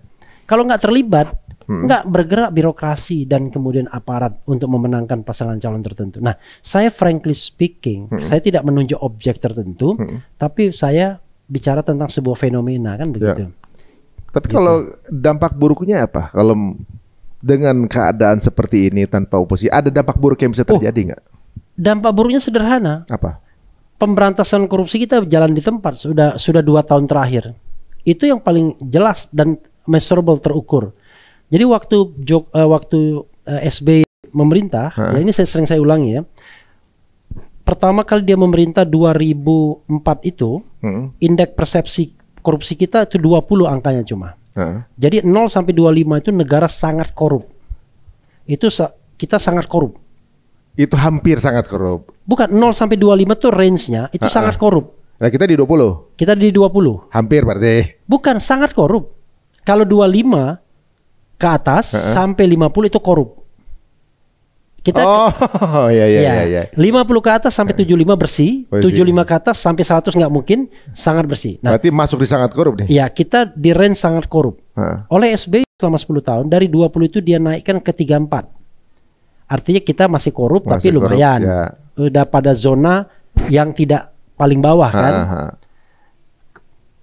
Kalau nggak terlibat, nggak bergerak birokrasi dan kemudian aparat untuk memenangkan pasangan calon tertentu. Nah, saya frankly speaking, saya tidak menunjuk objek tertentu, tapi saya bicara tentang sebuah fenomena, kan begitu. Tapi kalau dampak buruknya apa? Kalau dengan keadaan seperti ini tanpa oposisi, ada dampak buruk yang bisa terjadi nggak? Dampak buruknya sederhana. Apa? Pemberantasan korupsi kita jalan di tempat sudah 2 tahun terakhir. Itu yang paling jelas dan measurable, terukur. Jadi waktu SBY memerintah, ya ini sering saya ulangi ya. Pertama kali dia memerintah 2004 itu, indeks persepsi korupsi kita itu 20 angkanya cuma. Jadi 0 sampai 25 itu negara sangat korup. Itu kita sangat korup. Itu hampir sangat korup. Bukan, 0 sampai 25 tuh range-nya itu sangat korup. Nah, kita di 20. Kita di 20. Hampir berarti. Bukan, sangat korup. Kalau 25 ke atas sampai 50 itu korup. Kita iya. 50 ke atas sampai 75 bersih, 75 ke atas sampai 100 nggak mungkin, sangat bersih. Nah, berarti masuk di sangat korup nih. Iya, kita di range sangat korup. Oleh SBY selama 10 tahun dari 20 itu dia naikkan ke 34. Artinya kita masih korup tapi lumayan. Ya. Udah pada zona yang tidak paling bawah kan.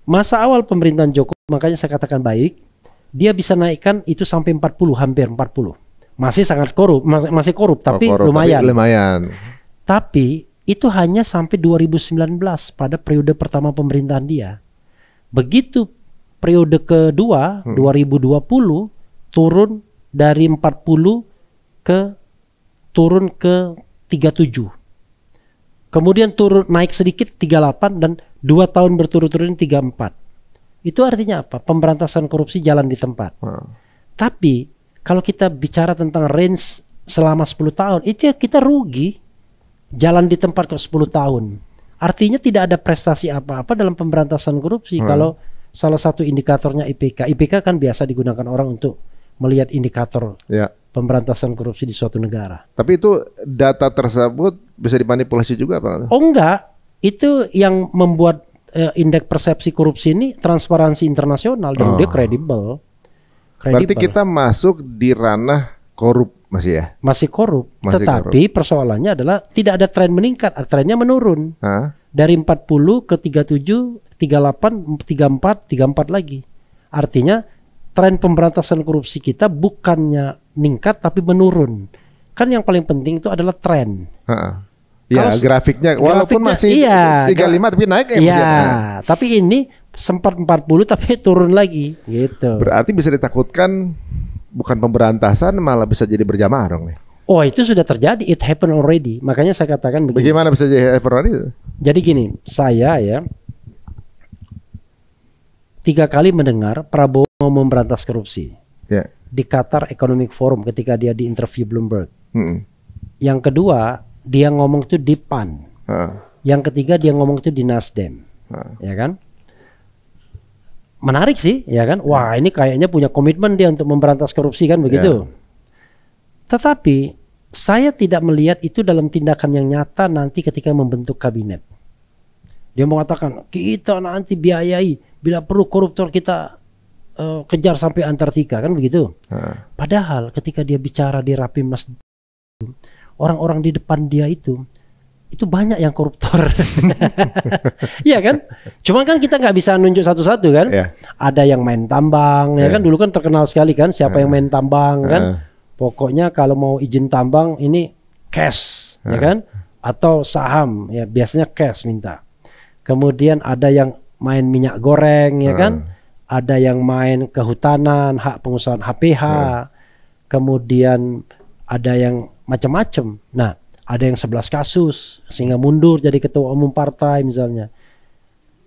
Masa awal pemerintahan Jokowi, makanya saya katakan baik, dia bisa naikkan itu sampai 40, hampir 40. Masih sangat korup, masih korup tapi lumayan. Tapi itu hanya sampai 2019 pada periode pertama pemerintahan dia. Begitu periode kedua 2020 turun dari 40 turun ke 37. Kemudian naik sedikit 38 dan 2 tahun berturut-turut 34. Itu artinya apa? Pemberantasan korupsi jalan di tempat. Tapi kalau kita bicara tentang range selama 10 tahun, itu ya kita rugi. Jalan di tempat kok 10 tahun. Artinya tidak ada prestasi apa-apa dalam pemberantasan korupsi. Kalau salah satu indikatornya IPK. IPK kan biasa digunakan orang untuk melihat indikator pemberantasan korupsi di suatu negara. Tapi itu data tersebut bisa dimanipulasi juga Pak? Oh enggak. Itu yang membuat indeks persepsi korupsi ini Transparansi Internasional dan dia kredibel. Berarti kita masuk di ranah korup masih ya? Masih korup. Tetapi persoalannya adalah tidak ada tren meningkat, trennya menurun. Dari 40 ke 37, 38, 34, 34 lagi. Artinya tren pemberantasan korupsi kita bukannya meningkat tapi menurun. Kan yang paling penting itu adalah tren. Ya, grafiknya walaupun masih 35 tapi naik ya. Iya, tapi ini sempat 40 tapi turun lagi gitu. Berarti bisa ditakutkan bukan pemberantasan malah bisa jadi berjamaah dong nih. Oh, itu sudah terjadi, it happened already. Makanya saya katakan begini. Bagaimana bisa jadi happen already? Jadi gini, saya ya 3 kali mendengar Prabowo mau memberantas korupsi. Di Qatar Economic Forum ketika dia di interview Bloomberg. Yang kedua, dia ngomong itu di PAN. Yang ketiga dia ngomong itu di Nasdem. Ya kan? Menarik sih, ya kan? Wah, ini kayaknya punya komitmen dia untuk memberantas korupsi kan begitu. Tetapi saya tidak melihat itu dalam tindakan yang nyata nanti ketika membentuk kabinet. Dia mengatakan kita nanti biayai, bila perlu koruptor kita kejar sampai Antartika, kan begitu. Padahal ketika dia bicara di Rapimnas, orang-orang di depan dia itu banyak yang koruptor. Iya kan? Cuma kan kita nggak bisa nunjuk satu-satu kan. Ada yang main tambang, ya kan, dulu kan terkenal sekali kan siapa yang main tambang kan. Pokoknya kalau mau izin tambang ini cash, ya kan, atau saham, ya biasanya cash minta. Kemudian ada yang main minyak goreng, ya kan, ada yang main kehutanan, hak pengusahaan HPH, kemudian ada yang macam-macam. Nah, ada yang 11 kasus sehingga mundur jadi ketua umum partai misalnya.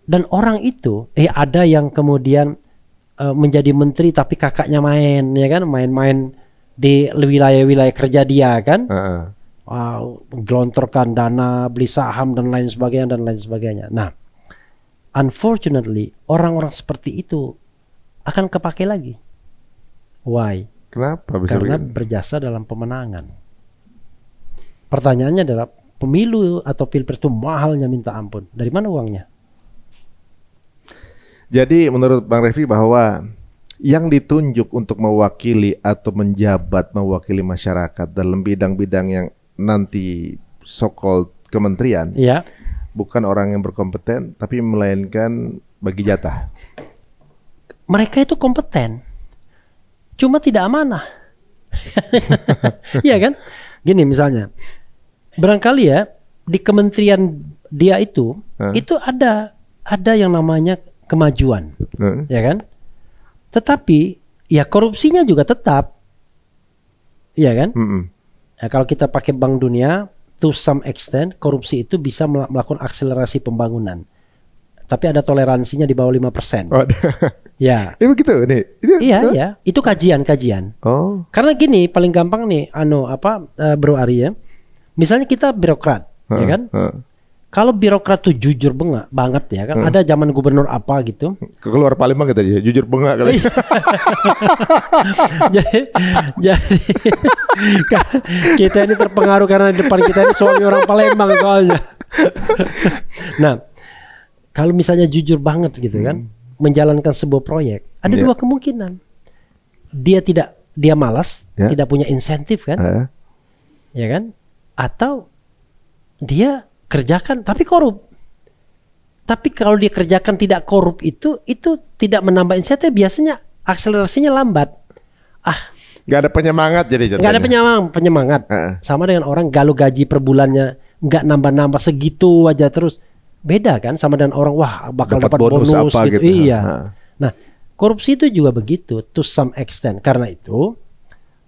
Dan orang itu, ada yang kemudian menjadi menteri tapi kakaknya main, ya kan, main-main di wilayah-wilayah kerja dia kan. Gelontorkan dana, beli saham dan lain sebagainya. Nah, unfortunately orang-orang seperti itu akan kepake lagi. Why? Kenapa? Karena berjasa dalam pemenangan. Pertanyaannya adalah pemilu atau pilpres itu mahalnya minta ampun. Dari mana uangnya? Jadi menurut Bang Refli bahwa yang ditunjuk untuk mewakili atau menjabat mewakili masyarakat dalam bidang-bidang yang nanti so-called kementerian, bukan orang yang berkompeten, tapi melainkan bagi jatah. Mereka itu kompeten, cuma tidak amanah. Iya kan? Gini misalnya, barangkali ya di kementerian dia itu ada yang namanya kemajuan, ya kan? Tetapi ya korupsinya juga tetap, ya kan? Ya, kalau kita pakai Bank Dunia, to some extent korupsi itu bisa melakukan akselerasi pembangunan. Tapi ada toleransinya di bawah 5%. Ya. Begitu nih. Iya. Itu kajian. Karena gini, paling gampang nih, Bro Ari ya. Misalnya kita birokrat, ya kan? Kalau birokrat tuh jujur banget ya kan. Ada zaman gubernur apa gitu. Keluar Palembang kita aja, jujur bengak kali. jadi kita ini terpengaruh karena di depan kita ini suami orang Palembang soalnya. Nah, kalau misalnya jujur banget gitu kan, menjalankan sebuah proyek, ada dua kemungkinan. Dia malas, tidak punya insentif kan, ya kan? Atau dia kerjakan tapi korup. Tapi kalau dia kerjakan tidak korup itu tidak menambah insentif, biasanya akselerasinya lambat. Gak ada penyemangat jadi contohnya. Gak ada penyemangat. Sama dengan orang kalau gaji per bulannya nggak nambah-nambah segitu aja terus. Beda kan sama dengan orang bakal dapat bonus apa gitu. Iya. Nah, korupsi itu juga begitu to some extent. Karena itu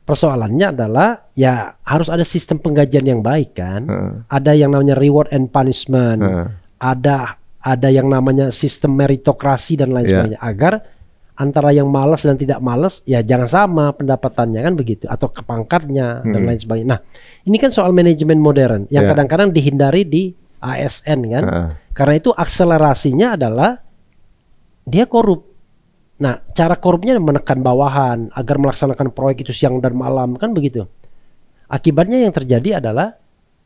persoalannya adalah ya harus ada sistem penggajian yang baik kan. Ada yang namanya reward and punishment. Ada yang namanya sistem meritokrasi dan lain sebagainya. Agar antara yang malas dan tidak malas ya jangan sama pendapatannya kan begitu, atau kepangkatnya dan lain sebagainya. Nah, ini kan soal manajemen modern yang kadang-kadang dihindari di ASN kan. Karena itu akselerasinya adalah dia korup. Nah, cara korupnya menekan bawahan agar melaksanakan proyek itu siang dan malam kan begitu. Akibatnya yang terjadi adalah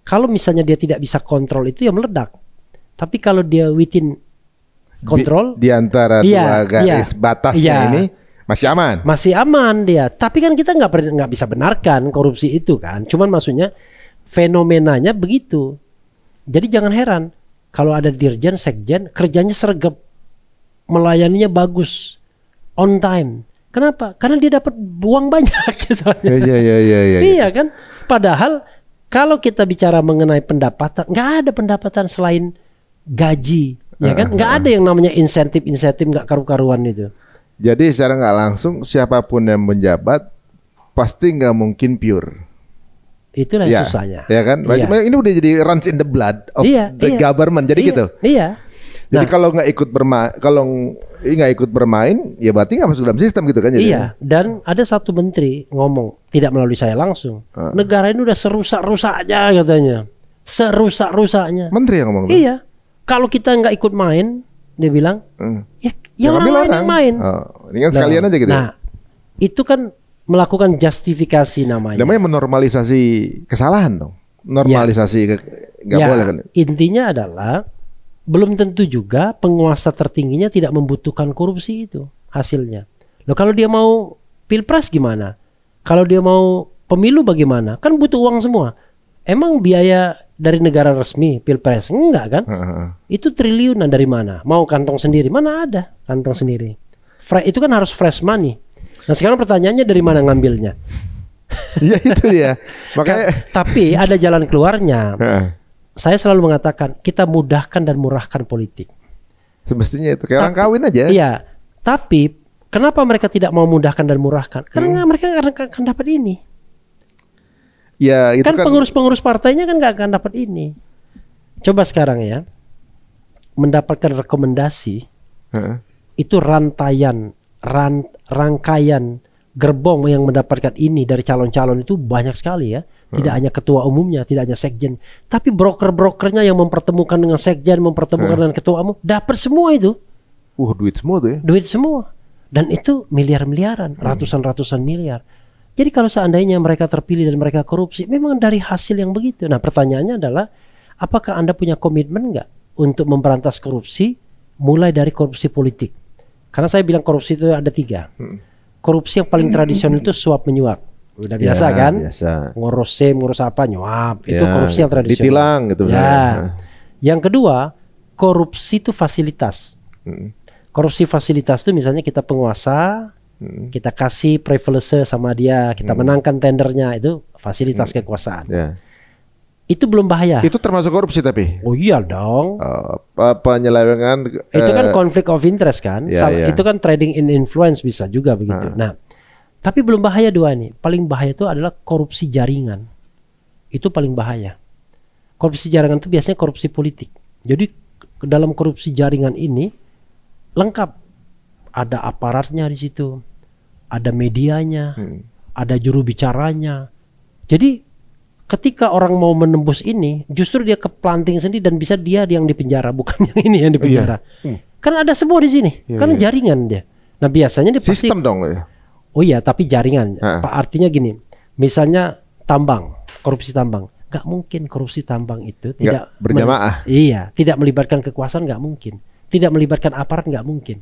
kalau misalnya dia tidak bisa kontrol itu ya meledak. Tapi kalau dia within kontrol di antara dua garis batasnya ini masih aman. Masih aman dia. Tapi kan kita nggak bisa benarkan korupsi itu kan. Cuman maksudnya fenomenanya begitu. Jadi jangan heran kalau ada dirjen, sekjen kerjanya sergap, melayaninya bagus, on time. Kenapa? Karena dia dapat uang banyak. Iya kan. Padahal kalau kita bicara mengenai pendapatan, nggak ada pendapatan selain gaji, ya kan? Nggak ada yang namanya insentif nggak karu-karuan itu. Jadi secara nggak langsung siapapun yang menjabat pasti nggak mungkin pure. Itulah susahnya. Ya kan? Ini udah jadi runs in the blood of the government. Jadi gitu. Iya. Jadi kalau nggak ikut bermain, ya berarti nggak masuk dalam sistem gitu kan? Jadi. Iya. Dan ada satu menteri ngomong tidak melalui saya langsung. Negara ini udah serusak-rusaknya katanya. Serusak-rusaknya. Menteri yang ngomong. Iya. Kalau kita nggak ikut main, dia bilang, ya orang lain yang main. Ini kan sekalian aja gitu. Nah, itu kan melakukan justifikasi namanya. Namanya menormalisasi kesalahan dong. Normalisasi nggak boleh kan? Intinya adalah belum tentu juga penguasa tertingginya tidak membutuhkan korupsi itu hasilnya. Loh kalau dia mau pilpres gimana? Kalau dia mau pemilu bagaimana? Kan butuh uang semua. Emang biaya dari negara resmi pilpres? Enggak kan? Itu triliunan dari mana? Mau kantong sendiri? Mana ada kantong sendiri? Itu kan harus fresh money. Nah sekarang pertanyaannya dari mana ngambilnya? Ya itu dia. Makanya. Tapi ada jalan keluarnya. Saya selalu mengatakan kita mudahkan dan murahkan politik. Semestinya itu kayak orang kawin aja. Iya. Tapi kenapa mereka tidak mau mudahkan dan murahkan? Karena mereka akan dapat ini. Ya, itu kan pengurus-pengurus partainya kan nggak akan dapat ini. Coba sekarang ya, mendapatkan rekomendasi itu rangkaian gerbong yang mendapatkan ini dari calon-calon itu banyak sekali ya. Tidak hanya ketua umumnya, tidak hanya sekjen, tapi broker-brokernya yang mempertemukan dengan sekjen, mempertemukan dengan ketua umum, dapat semua itu. Duit semua tuh ya. Duit semua. Dan itu miliar-miliaran, ratusan-ratusan miliar. Jadi kalau seandainya mereka terpilih dan mereka korupsi, memang dari hasil yang begitu. Nah pertanyaannya adalah, apakah Anda punya komitmen nggak untuk memberantas korupsi, mulai dari korupsi politik? Karena saya bilang korupsi itu ada 3. Korupsi yang paling tradisional itu suap menyuap. Udah biasa kan? Biasa. Ngurus SIM, ngurus apa, nyuap. Itu korupsi yang tradisional. Ditilang gitu. Ya. Yang kedua, korupsi itu fasilitas. Korupsi fasilitas itu misalnya kita penguasa, kita kasih privilege sama dia, kita menangkan tendernya, itu fasilitas kekuasaan. Itu belum bahaya. Itu termasuk korupsi tapi? Oh iya dong. Penyelewengan. Itu kan conflict of interest kan. Itu kan trading in influence bisa juga begitu. Nah, tapi belum bahaya 2 nih. Paling bahaya itu adalah korupsi jaringan. Itu paling bahaya. Korupsi jaringan itu biasanya korupsi politik. Jadi dalam korupsi jaringan ini lengkap. Ada aparatnya di situ, ada medianya, ada juru bicaranya. Jadi ketika orang mau menembus ini, justru dia keplanting sendiri dan bisa dia yang dipenjara, bukan yang ini yang dipenjara. Kan ada semua di sini, karena jaringan dia. Nah biasanya dia pasti sistem dong ya. Oh iya, tapi jaringan. Artinya gini, misalnya tambang, korupsi tambang, nggak mungkin korupsi tambang itu tidak berjamaah. Iya, tidak melibatkan kekuasaan nggak mungkin, tidak melibatkan aparat nggak mungkin.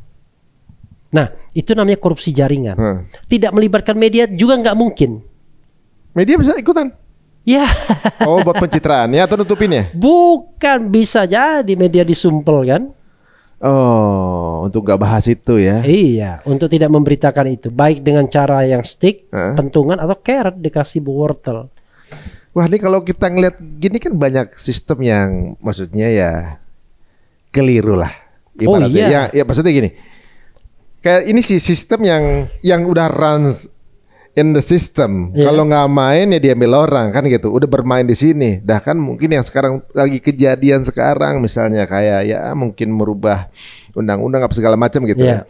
Nah, itu namanya korupsi jaringan. Tidak melibatkan media juga nggak mungkin. Media bisa ikutan? Ya. Oh, buat pencitraan ya atau nutupinnya? Bukan, bisa jadi media disumpel kan? Oh, untuk nggak bahas itu ya? Iya, untuk tidak memberitakan itu, baik dengan cara yang stick, pentungan atau carrot dikasih wortel. Wah, ini kalau kita ngeliat gini kan banyak sistem yang maksudnya ya keliru lah. Ibaratnya. Oh iya. Ya maksudnya gini. Kayak ini sih sistem yang udah runs in the system. Kalau nggak main ya diambil orang kan gitu. Udah bermain di sini. Dah kan mungkin yang sekarang lagi kejadian sekarang misalnya kayak ya mungkin merubah undang-undang apa segala macam gitu ya.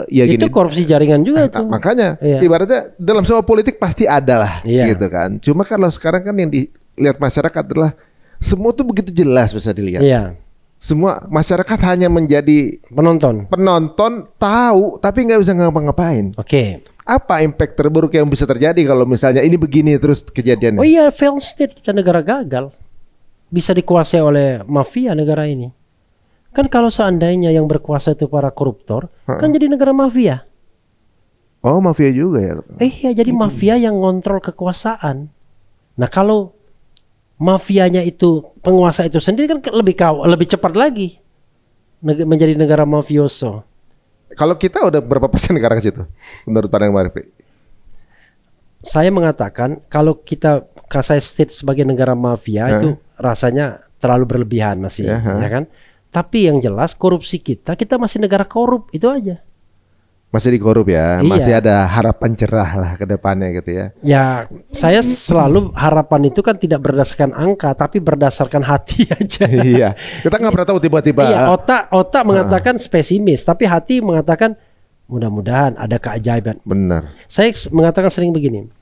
Ya itu gini. Korupsi jaringan juga tuh. Makanya ibaratnya dalam semua politik pasti ada lah gitu kan. Cuma kalau sekarang kan yang dilihat masyarakat adalah semua tuh begitu jelas bisa dilihat. Iya. Semua masyarakat hanya menjadi penonton tahu tapi nggak bisa ngapa-ngapain. Oke. Apa impact terburuk yang bisa terjadi kalau misalnya ini begini terus kejadiannya? Oh iya, failed state, kita negara gagal, bisa dikuasai oleh mafia negara ini. Kan kalau seandainya yang berkuasa itu para koruptor, kan jadi negara mafia. Oh, mafia juga ya? Iya, jadi mafia yang ngontrol kekuasaan. Nah kalau mafianya itu penguasa itu sendiri kan lebih cepat lagi menjadi negara mafioso. Kalau kita udah berapa persen sekarang ke situ menurut pandangan Pak Rifki? Saya mengatakan kalau saya state sebagai negara mafia itu rasanya terlalu berlebihan masih, ya kan? Tapi yang jelas korupsi kita masih negara korup, itu aja. Masih dikorup ya, masih ada harapan cerah lah ke depannya gitu ya. Ya, saya selalu harapan itu kan tidak berdasarkan angka, tapi berdasarkan hati aja. Iya, kita nggak pernah tahu tiba-tiba. Iya, otak mengatakan spesimis, tapi hati mengatakan mudah-mudahan ada keajaiban. Benar. Saya mengatakan sering begini,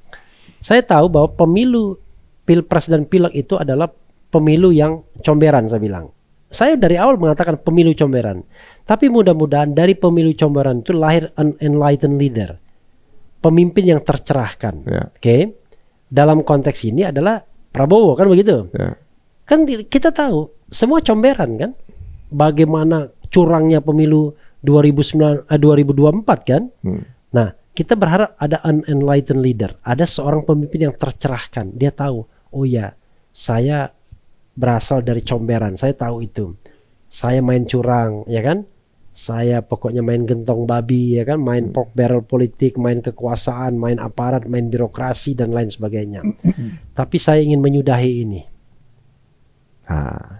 saya tahu bahwa pemilu pilpres dan pileg itu adalah pemilu yang comberan, saya bilang. Saya dari awal mengatakan pemilu comberan. Tapi mudah-mudahan dari pemilu comberan itu lahir an enlightened leader. pemimpin yang tercerahkan. Oke. Dalam konteks ini adalah Prabowo, kan begitu? Kan kita tahu semua comberan kan, bagaimana curangnya pemilu 2024 kan. Nah, kita berharap ada an enlightened leader, ada seorang pemimpin yang tercerahkan. Dia tahu, oh ya, saya berasal dari comberan, saya tahu itu. Saya main curang, ya kan? Saya pokoknya main gentong babi, ya kan? Main pork barrel politik, main kekuasaan, main aparat, main birokrasi dan lain sebagainya. Tapi saya ingin menyudahi ini.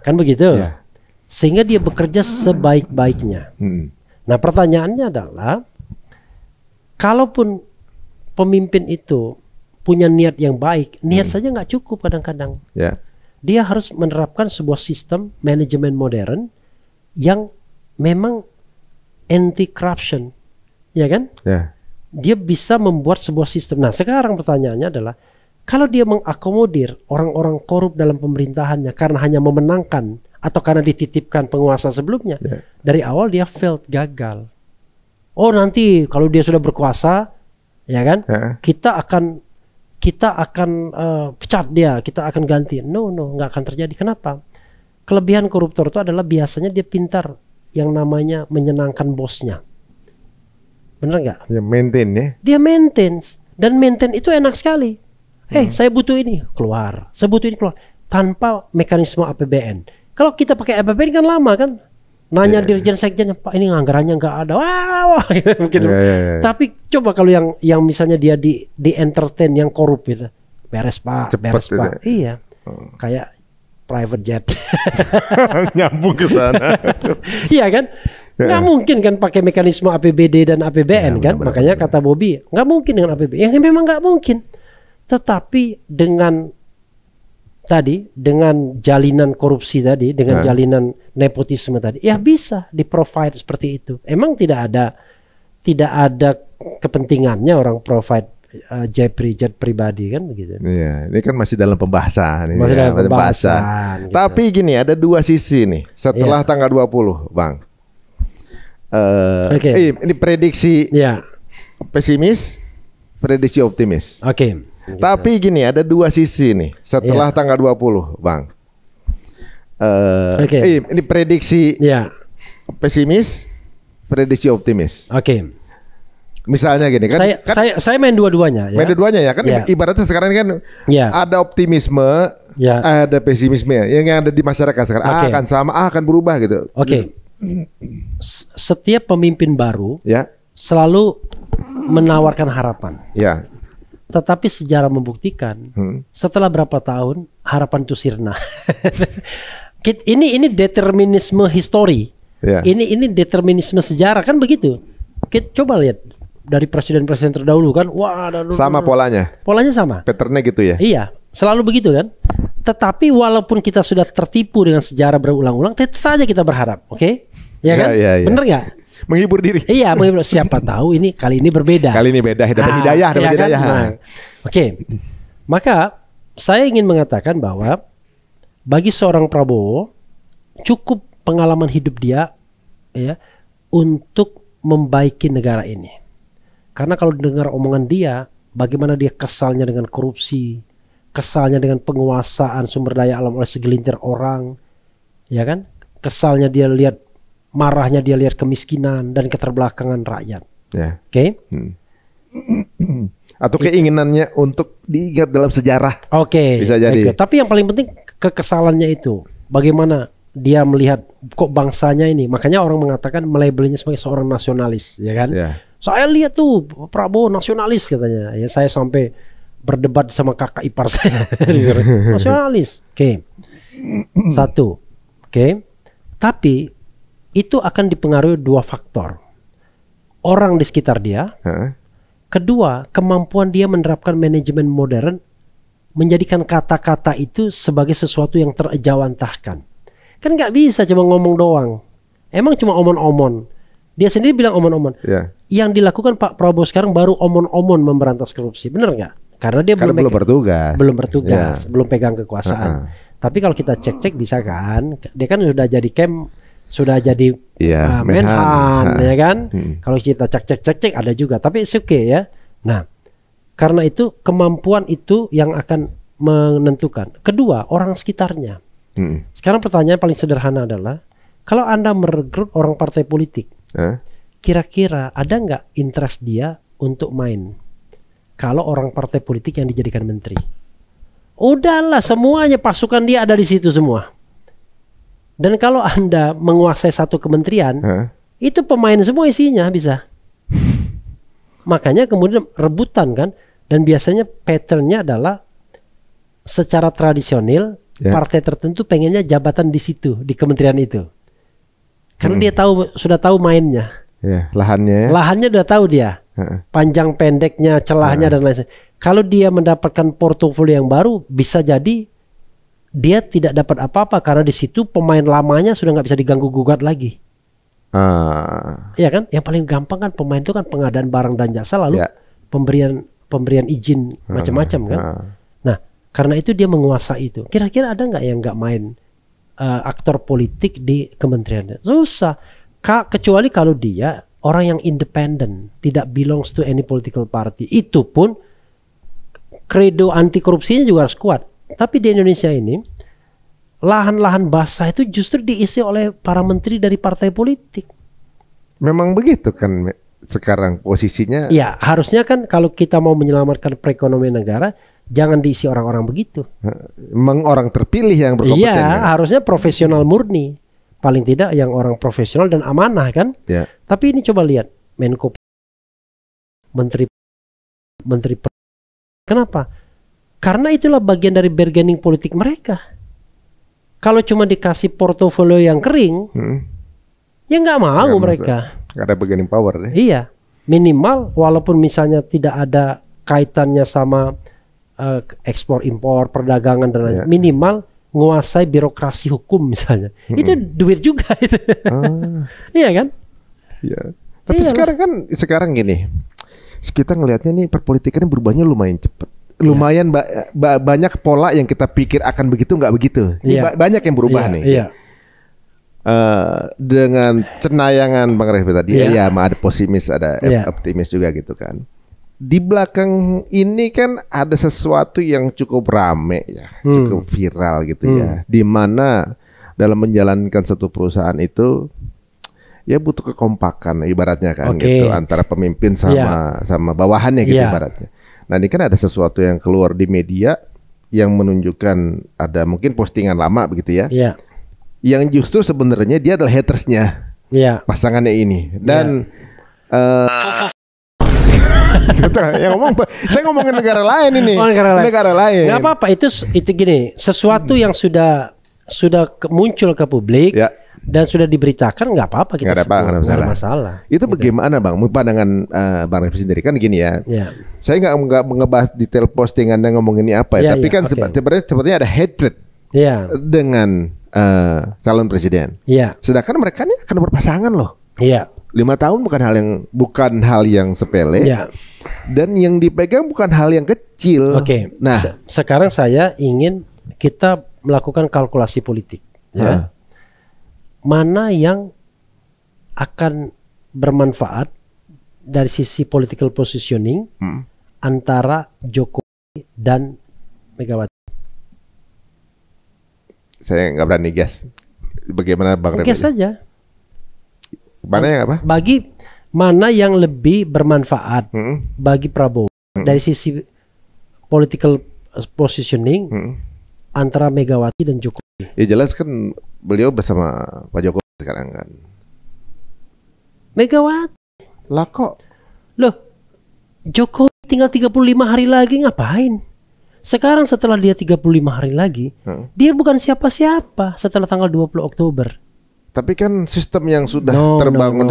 Kan begitu? Sehingga dia bekerja sebaik-baiknya. Nah, pertanyaannya adalah, kalaupun pemimpin itu punya niat yang baik, niat saja nggak cukup kadang-kadang. Dia harus menerapkan sebuah sistem manajemen modern yang memang anti corruption, ya kan? Dia bisa membuat sebuah sistem. Nah, sekarang pertanyaannya adalah, kalau dia mengakomodir orang-orang korup dalam pemerintahannya karena hanya memenangkan atau karena dititipkan penguasa sebelumnya, dari awal dia failed, gagal. Oh, nanti kalau dia sudah berkuasa, ya kan, kita akan pecat dia, kita akan ganti. No, nggak akan terjadi. Kenapa? Kelebihan koruptor itu adalah biasanya dia pintar yang namanya menyenangkan bosnya. Bener nggak? Ya, maintain ya. Dia maintain, dan maintain itu enak sekali. Saya butuh ini, keluar. Saya butuh ini, keluar. Tanpa mekanisme APBN. Kalau kita pakai APBN kan lama kan. Nanya dirjen sekjen, Pak, ini anggarannya nggak ada. Wah, mungkin. Tapi coba kalau yang misalnya dia di entertain yang korup itu, beres Pak, cepet beres Pak. Iya, kayak private jet. Nyambung ke sana. Iya kan? Nggak mungkin kan pakai mekanisme APBD dan APBN kan? Makanya kata Bobby, nggak mungkin dengan APBN. Yang memang nggak mungkin. Tetapi dengan jalinan korupsi tadi, dengan jalinan nepotisme tadi, ya bisa di-provide seperti itu. Emang tidak ada kepentingannya orang provide jet pribadi kan begitu. Iya, ini kan masih dalam pembahasan. Masih dalam pembahasan. Gitu. Tapi gini, ada dua sisi nih setelah tanggal 20, Bang. Ini prediksi pesimis, prediksi optimis. Gitu. Tapi gini, ada dua sisi nih setelah tanggal 20, Bang. Ini prediksi pesimis, prediksi optimis. Misalnya gini kan, saya main dua-duanya. Main dua-duanya ya kan. Ibaratnya sekarang ini kan ada optimisme, ada pesimisme yang ada di masyarakat sekarang. Akan sama, akan berubah gitu. Setiap pemimpin baru selalu menawarkan harapan. Tetapi sejarah membuktikan setelah berapa tahun harapan itu sirna. Ini determinisme histori. Ini determinisme sejarah kan begitu. Kita coba lihat dari presiden-presiden terdahulu kan, sama polanya. Polanya sama. Patternnya gitu ya. Iya, selalu begitu kan. Tetapi walaupun kita sudah tertipu dengan sejarah berulang-ulang, tetap saja kita berharap, ya kan? Bener nggak? Menghibur diri. Iya, menghibur. Siapa tahu ini kali ini berbeda. Kali ini beda, dapat hidayah, dapat hidayah. Kan? Maka saya ingin mengatakan bahwa bagi seorang Prabowo cukup pengalaman hidup dia untuk membaiki negara ini. Karena kalau dengar omongan dia, bagaimana dia kesalnya dengan korupsi, kesalnya dengan penguasaan sumber daya alam oleh segelintir orang, ya kan? Kesalnya dia lihat, marahnya dia lihat kemiskinan dan keterbelakangan rakyat. Atau keinginannya untuk diingat dalam sejarah. Bisa jadi. Tapi yang paling penting kekesalannya itu. Bagaimana dia melihat kok bangsanya ini. Makanya orang mengatakan melabelnya sebagai seorang nasionalis, ya kan? Saya lihat tuh Prabowo nasionalis katanya. Ya, saya sampai berdebat sama kakak ipar saya. Nasionalis. Satu. Tapi itu akan dipengaruhi dua faktor. Orang di sekitar dia. Kedua, kemampuan dia menerapkan manajemen modern, menjadikan kata-kata itu sebagai sesuatu yang terejawantahkan. Kan nggak bisa cuma ngomong doang. Emang cuma omon-omon. Dia sendiri bilang omon-omon. Yang dilakukan Pak Prabowo sekarang baru omon-omon memberantas korupsi. Benar nggak? Karena dia belum bertugas. Belum pegang kekuasaan. Tapi kalau kita cek-cek bisa kan. Dia kan sudah jadi sudah jadi Menhan, ya kan? Kalau kita cek ada juga, tapi it's okay ya. Nah, Karena itu kemampuan itu yang akan menentukan. Kedua, orang sekitarnya. Sekarang pertanyaan paling sederhana adalah, kalau Anda merekrut orang partai politik, kira-kira ada nggak interest dia untuk main? Kalau orang partai politik yang dijadikan menteri, udahlah semuanya pasukan dia ada di situ semua. Dan kalau Anda menguasai satu kementerian, itu pemain semua isinya bisa. Makanya kemudian rebutan kan, dan biasanya patternnya adalah secara tradisional partai tertentu pengennya jabatan di situ, di kementerian itu, karena dia sudah tahu mainnya, lahannya udah tahu dia, panjang pendeknya, celahnya dan lain sebagainya. Kalau dia mendapatkan portofolio yang baru, bisa jadi dia tidak dapat apa-apa karena di situ pemain lamanya sudah nggak bisa diganggu gugat lagi. Iya kan? Yang paling gampang kan pemain itu kan pengadaan barang dan jasa, lalu pemberian izin macam-macam kan. Nah, karena itu dia menguasai itu. Kira-kira ada nggak yang nggak main aktor politik di kementeriannya? Susah. Kecuali kalau dia orang yang independen, tidak belongs to any political party. Itu pun kredo anti korupsinya juga harus kuat. Tapi di Indonesia ini lahan-lahan basah itu justru diisi oleh para menteri dari partai politik. Memang begitu kan sekarang posisinya. Ya, harusnya kan kalau kita mau menyelamatkan perekonomian negara, jangan diisi orang-orang begitu. Memang orang terpilih yang berkompeten. Iya, kan? Harusnya profesional murni. Paling tidak yang orang profesional dan amanah kan. Ya. Tapi ini coba lihat Menko, menteri. Kenapa? Karena itulah bagian dari bargaining politik mereka. Kalau cuma dikasih portofolio yang kering, ya nggak mau mereka. Nggak ada bargaining power deh. Iya, minimal walaupun misalnya tidak ada kaitannya sama ekspor impor, perdagangan dan lain, minimal menguasai birokrasi hukum misalnya. Itu duit juga itu. Iya kan? Iya. Tapi sekarang gini, kita ngelihatnya nih perpolitikannya berubahnya lumayan cepat. Lumayan banyak pola yang kita pikir akan begitu nggak begitu. Banyak yang berubah nih. Iya. Dengan cenayangan Bang Refli tadi, ya ada pesimis, ada optimis juga gitu kan. Di belakang ini kan ada sesuatu yang cukup rame ya, cukup viral gitu ya. Di mana dalam menjalankan satu perusahaan itu ya butuh kekompakan ibaratnya kan gitu, antara pemimpin sama bawahannya gitu ibaratnya. Nah ini kan ada sesuatu yang keluar di media yang menunjukkan ada mungkin postingan lama begitu ya, yang justru sebenarnya dia adalah hatersnya pasangannya ini. Dan yang saya ngomongin negara lain ini, negara lain. Nggak apa-apa, itu gini, sesuatu yang sudah muncul ke publik. Dan sudah diberitakan, nggak apa-apa kita sebut, nggak ada masalah. Itu gitu. Bagaimana Bang? Pandangan Bang Refli sendiri kan gini ya. Saya nggak ngebahas detail postingannya ngomong ini apa ya. Tapi kan sepertinya ada hatred dengan calon presiden. Sedangkan mereka ini akan berpasangan loh. 5 tahun bukan hal yang sepele. Dan yang dipegang bukan hal yang kecil. Nah, sekarang saya ingin kita melakukan kalkulasi politik. Mana yang akan bermanfaat dari sisi political positioning antara Jokowi dan Megawati? Saya nggak berani guess. Bagaimana Bang Refli? Guess saja. Mana yang apa? Mana yang lebih bermanfaat bagi Prabowo dari sisi political positioning antara Megawati dan Jokowi? Ya jelas kan beliau bersama Pak Jokowi sekarang kan. Megawati lah kok. Loh, Jokowi tinggal 35 hari lagi ngapain? Sekarang setelah dia 35 hari lagi, dia bukan siapa-siapa setelah tanggal 20 Oktober. Tapi kan sistem yang sudah terbangun.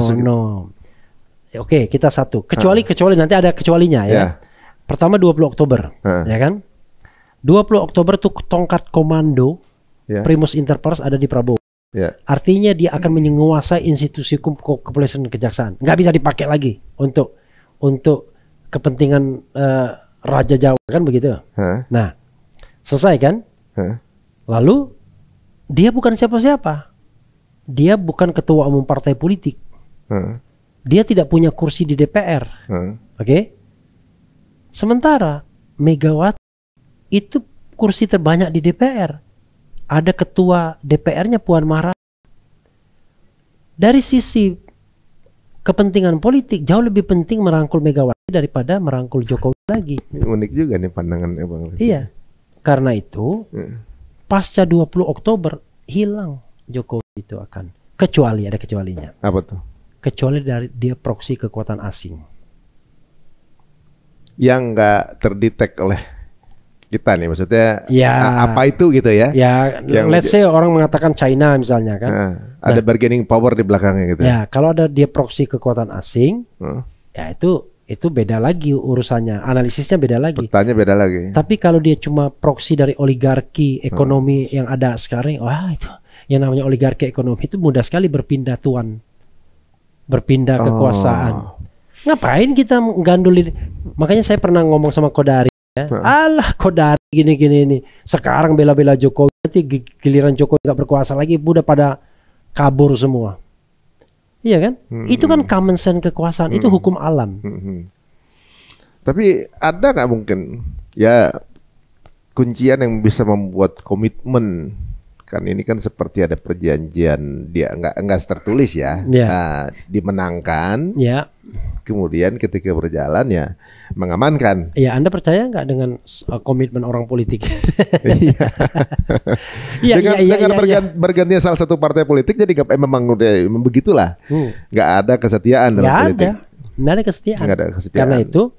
Oke, kita satu. Kecuali nanti ada kecualinya ya. Pertama 20 Oktober, ya kan? 20 Oktober tuh tongkat komando primus inter pares ada di Prabowo. Artinya dia akan menguasai institusi hukum, kepolisian, dan kejaksaan. Nggak bisa dipakai lagi untuk kepentingan Raja Jawa kan begitu. Nah, selesai kan? Lalu dia bukan siapa-siapa. Dia bukan ketua umum partai politik. Dia tidak punya kursi di DPR. Oke? Sementara Megawati itu kursi terbanyak di DPR. Ada ketua DPR-nya Puan Maharani. Dari sisi kepentingan politik jauh lebih penting merangkul Megawati daripada merangkul Jokowi lagi. Unik juga nih pandangannya Bang. Iya. Karena itu pasca 20 Oktober hilang Jokowi itu akan. Kecuali ada kecualinya. Apa tuh? Kecuali dari dia proksi kekuatan asing. Yang nggak terdetek oleh kita nih, maksudnya ya, apa itu gitu ya? Ya, let's say orang mengatakan China misalnya kan. Ada bargaining power di belakangnya gitu. Ya, kalau ada dia proksi kekuatan asing, ya itu beda lagi urusannya, analisisnya beda lagi. Petanya beda lagi. Tapi kalau dia cuma proksi dari oligarki ekonomi yang ada sekarang, wah itu yang namanya oligarki ekonomi itu mudah sekali berpindah tuan, berpindah kekuasaan. Ngapain kita gandulin? Makanya saya pernah ngomong sama Kodari ya. Alah Kodari gini-gini ini. Sekarang bela-bela Jokowi, nanti giliran Jokowi nggak berkuasa lagi, udah pada kabur semua. Iya kan? Itu kan common sense kekuasaan, itu hukum alam. Tapi ada nggak mungkin ya kuncian yang bisa membuat komitmen? Kan ini kan seperti ada perjanjian, dia nggak tertulis ya. Dimenangkan. Ya. Kemudian ketika berjalan ya mengamankan. Ya, Anda percaya nggak dengan komitmen orang politik? Dengan bergantinya salah satu partai politik, jadi memang udah begitulah. Nggak ada kesetiaan dalam politik. Nggak ada kesetiaan. Karena itu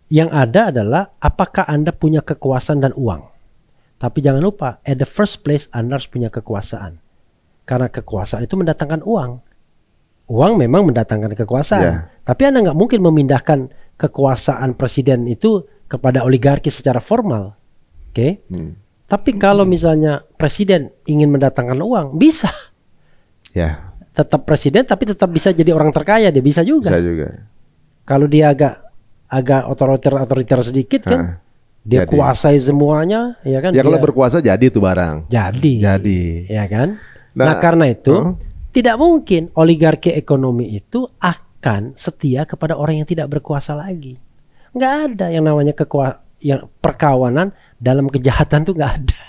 yang ada adalah apakah Anda punya kekuasaan dan uang. Tapi jangan lupa, at the first place Anda harus punya kekuasaan. Karena kekuasaan itu mendatangkan uang. Uang memang mendatangkan kekuasaan. Tapi Anda nggak mungkin memindahkan kekuasaan presiden itu kepada oligarki secara formal. Oke? Tapi kalau misalnya presiden ingin mendatangkan uang, bisa. Ya. Tetap presiden tapi tetap bisa jadi orang terkaya, dia bisa juga. Bisa juga. Kalau dia agak otoriter sedikit kan, dia kuasai semuanya, ya kan? Ya kalau berkuasa jadi itu barang. Jadi. Ya kan? Nah karena itu tidak mungkin oligarki ekonomi itu akan setia kepada orang yang tidak berkuasa lagi. Nggak ada yang namanya perkawanan dalam kejahatan tuh nggak ada.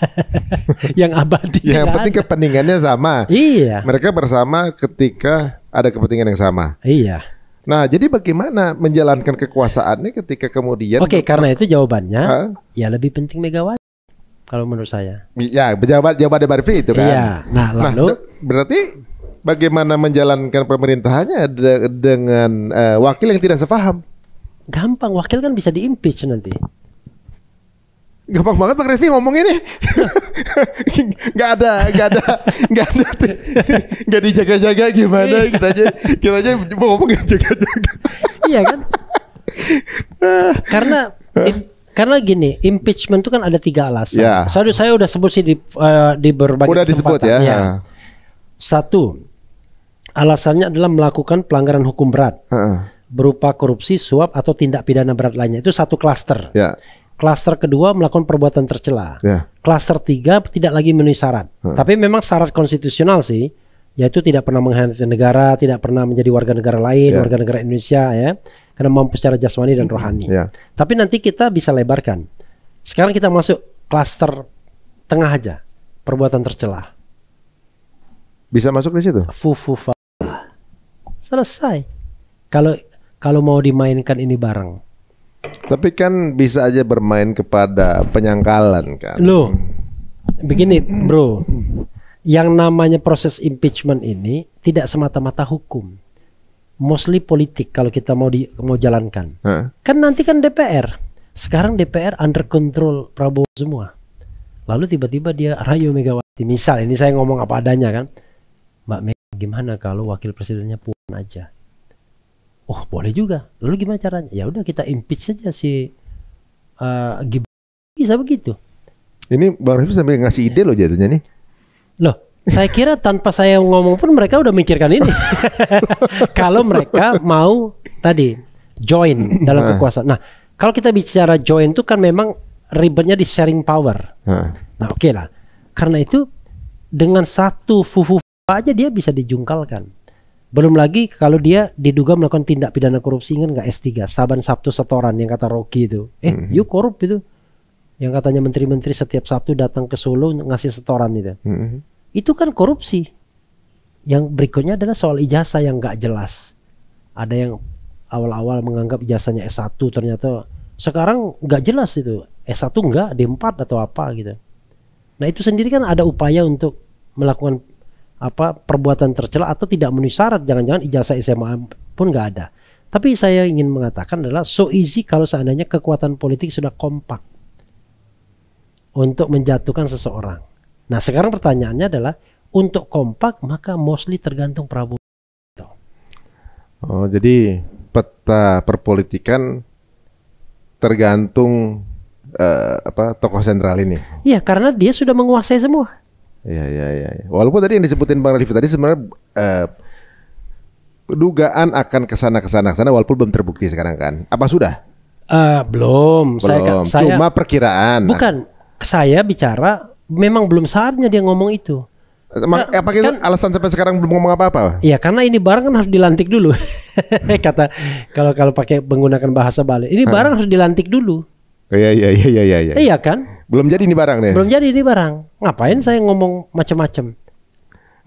Yang abadi. Yang penting kepentingannya sama. Iya. Mereka bersama ketika ada kepentingan yang sama. Iya. Nah, jadi bagaimana menjalankan kekuasaannya ketika kemudian? Oke, karena itu jawabannya ya lebih penting Megawati. Kalau menurut saya. Ya, jawaban Barfi itu kan. Iya. Nah, lalu berarti bagaimana menjalankan pemerintahannya dengan wakil yang tidak sepaham? Gampang, wakil kan bisa di-impeach nanti. Gampang banget Pak Revi ngomong ini. Gak dijaga-jaga gimana, kita aja mau ngomong gak jaga-jaga. Iya kan? Karena gini, impeachment itu kan ada 3 alasan. Saya udah sebut sih di berbagai kesempatan. Ya. 1, alasannya adalah melakukan pelanggaran hukum berat berupa korupsi, suap atau tindak pidana berat lainnya. Itu 1 klaster. Klaster kedua melakukan perbuatan tercela. Klaster 3 tidak lagi memenuhi syarat. Tapi memang syarat konstitusional sih, yaitu tidak pernah mengkhianati negara, tidak pernah menjadi warga negara lain, warga negara Indonesia ya, karena mampu secara jasmani dan rohani. Tapi nanti kita bisa lebarkan. Sekarang kita masuk klaster tengah aja, perbuatan tercela. Bisa masuk di situ? Selesai. Kalau mau dimainkan ini bareng. Tapi kan bisa aja bermain kepada penyangkalan kan. Loh, begini bro, yang namanya proses impeachment ini tidak semata-mata hukum, mostly politik kalau kita mau jalankan. Kan nanti kan DPR, sekarang DPR under control Prabowo semua. Lalu tiba-tiba dia rayu Megawati. Misal ini saya ngomong apa adanya kan, Mbak Mega gimana kalau wakil presidennya Puan aja? Oh boleh juga. Lalu gimana caranya? Ya udah kita impeach saja si Gibran. Bisa begitu. Ini Bang Rifki sambil ngasih ide loh jatuhnya nih. Loh, saya kira tanpa saya ngomong pun mereka udah mikirkan ini. Kalau mereka mau tadi join dalam kekuasaan. Nah, kalau kita bicara join itu kan memang ribetnya di sharing power. Nah, oke lah. Karena itu dengan satu fufu aja dia bisa dijungkalkan. Belum lagi kalau dia diduga melakukan tindak pidana korupsi, ingat nggak S3 Saban Sabtu setoran yang kata Rocky itu, you korup itu, yang katanya menteri-menteri setiap Sabtu datang ke Solo ngasih setoran itu, itu kan korupsi. Yang berikutnya adalah soal ijazah yang nggak jelas. Ada yang awal-awal menganggap ijazahnya S1, ternyata sekarang nggak jelas itu S1 enggak, D4 atau apa gitu. Nah itu sendiri kan ada upaya untuk melakukan perbuatan tercela atau tidak memenuhi syarat, jangan-jangan ijazah SMA pun nggak ada. Tapi saya ingin mengatakan adalah so easy kalau seandainya kekuatan politik sudah kompak untuk menjatuhkan seseorang. Nah sekarang pertanyaannya adalah untuk kompak maka mostly tergantung Prabowo. Oh jadi peta perpolitikan tergantung tokoh sentral ini. Iya karena dia sudah menguasai semua. Iya. Walaupun tadi yang disebutin Bang Rify tadi sebenarnya dugaan akan kesana walaupun belum terbukti sekarang kan. Apa sudah? Belum. Saya cuma perkiraan. Bukan. Saya bicara memang belum saatnya dia ngomong itu. Apa kita alasan sampai sekarang belum ngomong apa-apa? Iya karena ini barang kan harus dilantik dulu. Kata kalau pakai menggunakan bahasa Bali, ini barang harus dilantik dulu. Iya. Iya kan? Belum jadi ini barang deh. Belum jadi ini barang. Ngapain saya ngomong macam-macam?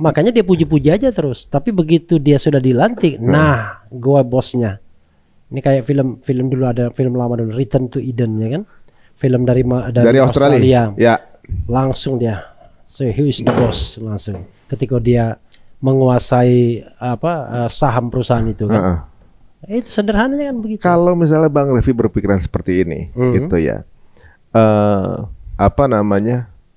Makanya dia puji-puji aja terus. Tapi begitu dia sudah dilantik, nah, gua bosnya. Ini kayak film dulu, ada film lama dulu, Return to Eden ya kan? Film dari Australia. Ya. Langsung dia, so he is the boss langsung. Ketika dia menguasai saham perusahaan itu kan. Itu sederhananya kan begitu. Kalau misalnya Bang Rify berpikiran seperti ini, gitu ya,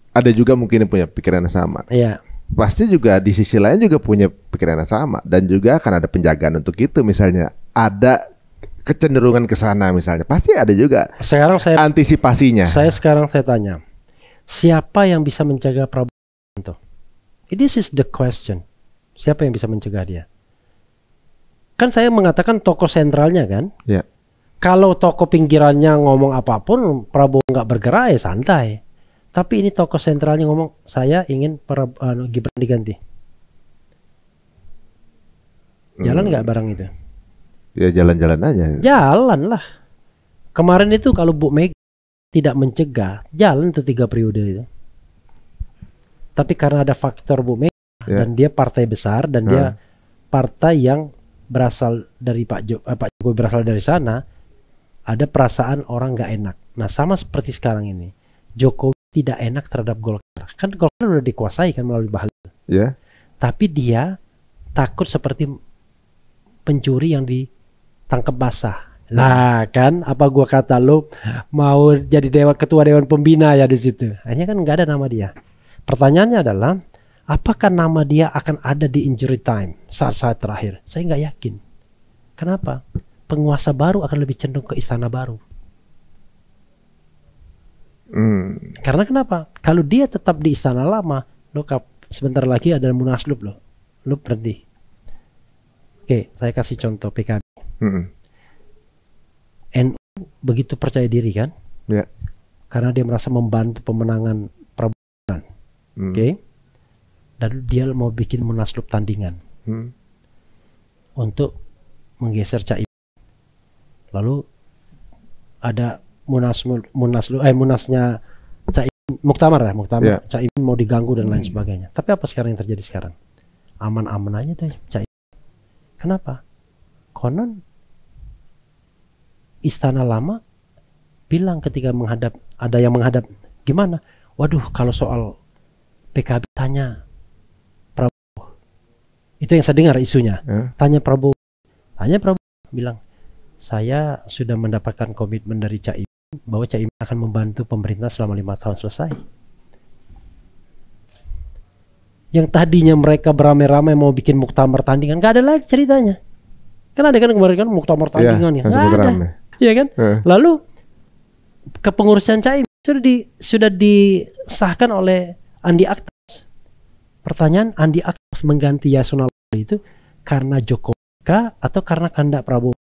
ada juga mungkin yang punya pikiran yang sama. Iya. Pasti juga di sisi lain juga punya pikiran yang sama, dan juga akan ada penjagaan untuk itu. Misalnya ada kecenderungan ke sana, misalnya pasti ada juga. Sekarang antisipasinya. Saya tanya, siapa yang bisa mencegah Prabowo? This is the question. Siapa yang bisa mencegah dia? Kan saya mengatakan tokoh sentralnya kan. Ya. Kalau tokoh pinggirannya ngomong apapun, Prabowo nggak bergerak ya santai. Tapi ini tokoh sentralnya ngomong, saya ingin Gibran diganti. Jalan nggak barang itu? Ya jalan-jalan aja. Jalan lah. Kemarin itu kalau Bu Mega tidak mencegah, jalan tuh 3 periode itu. Tapi karena ada faktor Bu Mega dan dia partai besar dan dia partai yang berasal dari Pak Jokowi berasal dari sana, ada perasaan orang nggak enak. Nah sama seperti sekarang ini, Jokowi tidak enak terhadap Golkar. Kan Golkar udah dikuasai kan melalui Bahlil. Yeah. Tapi dia takut seperti pencuri yang ditangkap basah. Lah kan, apa gua kata lo mau jadi ketua dewan pembina ya di situ. Hanya kan nggak ada nama dia. Pertanyaannya adalah, apakah nama dia akan ada di injury time saat-saat terakhir? Saya nggak yakin. Kenapa? Penguasa baru akan lebih cenderung ke istana baru. Karena kenapa? Kalau dia tetap di istana lama, lo sebentar lagi ada munaslup lo berhenti. Oke, saya kasih contoh PKB. NU begitu percaya diri kan? Ya. Karena dia merasa membantu pemenangan Prabowo. Oke. Dan dia mau bikin munaslup tandingan untuk menggeser Caimin. Lalu ada munasnya Caimin, muktamar. Caimin mau diganggu dan lain sebagainya. Tapi apa sekarang yang terjadi sekarang? Aman-aman aja tuh Caimin. Kenapa? Konon istana lama bilang ketika ada yang menghadap gimana? Waduh, kalau soal PKB tanya Prabowo. Itu yang saya dengar isunya. Tanya Prabowo bilang, saya sudah mendapatkan komitmen dari Caimin bahwa Caimin akan membantu pemerintah selama 5 tahun selesai. Yang tadinya mereka beramai-ramai mau bikin muktamar tandingan, gak ada lagi ceritanya. Kan ada kan kemarin kan muktamar tandingan ya, gak ada. Iya kan? Lalu kepengurusan Caimin sudah disahkan oleh Andi Aktas. Pertanyaan, Andi Aktas mengganti Yasona Lawli itu karena Jokowi atau karena kehendak Prabowo?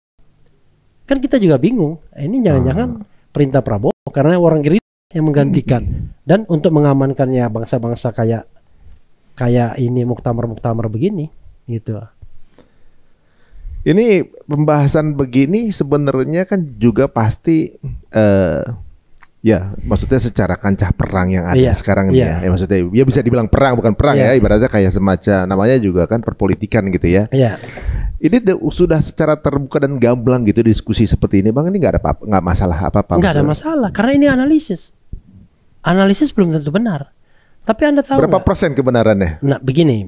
Kan kita juga bingung. Ini jangan-jangan perintah Prabowo karena orang Gerindra yang menggantikan. Dan untuk mengamankannya bangsa-bangsa kayak ini muktamar begini gitu. Ini pembahasan begini sebenarnya kan juga pasti ya maksudnya secara kancah perang yang ada sekarang ini ya maksudnya ya bisa dibilang perang bukan perang ya ibaratnya kayak semacam namanya juga kan perpolitikan gitu ya. Ini sudah secara terbuka dan gamblang gitu diskusi seperti ini Bang, ini nggak ada nggak masalah apa-apa? Nggak ada masalah karena ini analisis belum tentu benar. Tapi Anda tahu berapa persen kebenarannya? Nah begini,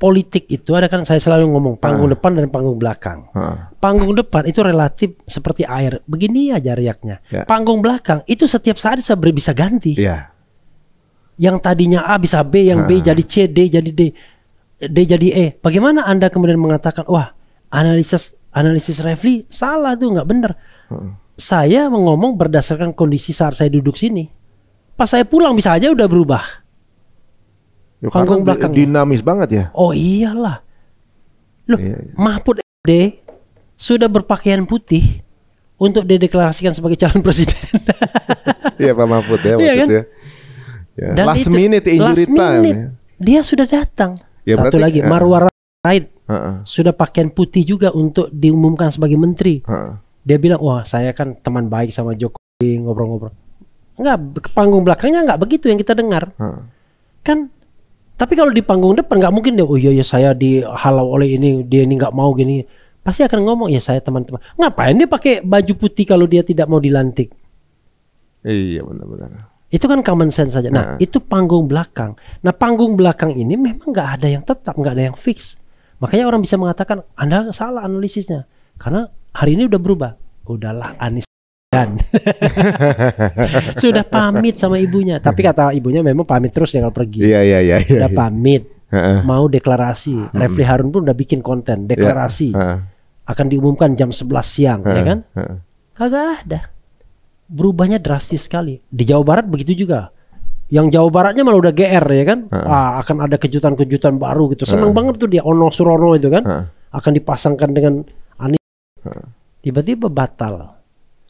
politik itu ada kan saya selalu ngomong panggung depan dan panggung belakang. Panggung depan itu relatif seperti air, begini aja riaknya. Panggung belakang itu setiap saat bisa ganti. Yang tadinya A bisa B, yang B jadi C, D jadi D, D jadi E. Bagaimana Anda kemudian mengatakan wah analisis Refli salah tuh nggak benar? Saya ngomong berdasarkan kondisi saat saya duduk sini. Pas saya pulang bisa aja udah berubah. Panggung belakang dinamis banget ya. Oh iyalah. Loh, Mahfud MD sudah berpakaian putih untuk dideklarasikan sebagai calon presiden. Iya Pak Mahfud ya maksudnya. Ya. Dan last minute injury time. Dia sudah datang. Satu lagi Marwar Raid sudah pakaian putih juga untuk diumumkan sebagai menteri. Dia bilang wah saya kan teman baik sama Jokowi ngobrol-ngobrol. Enggak, panggung belakangnya enggak begitu yang kita dengar. Kan tapi kalau di panggung depan nggak mungkin deh. Oh iya saya dihalau oleh ini, dia ini nggak mau gini. Pasti akan ngomong ya saya teman-teman. Ngapain dia pakai baju putih kalau dia tidak mau dilantik? Iya benar-benar. Itu kan common sense saja. Nah itu panggung belakang. Nah panggung belakang ini memang nggak ada yang tetap, nggak ada yang fix. Makanya orang bisa mengatakan Anda salah analisisnya karena hari ini udah berubah. Udahlah Anies dan sudah pamit sama ibunya. Tapi kata ibunya memang pamit terus dia kalau pergi. Iya. Udah pamit. Mau deklarasi. Refli Harun pun udah bikin konten deklarasi. Akan diumumkan jam 11 siang, ya kan? Kagak ada. Berubahnya drastis sekali. Di Jawa Barat begitu juga. Yang Jawa Baratnya malah udah GR ya kan? Akan ada kejutan-kejutan baru gitu. Senang banget tuh dia Ono Surono itu kan. Akan dipasangkan dengan Anies. Tiba-tiba batal.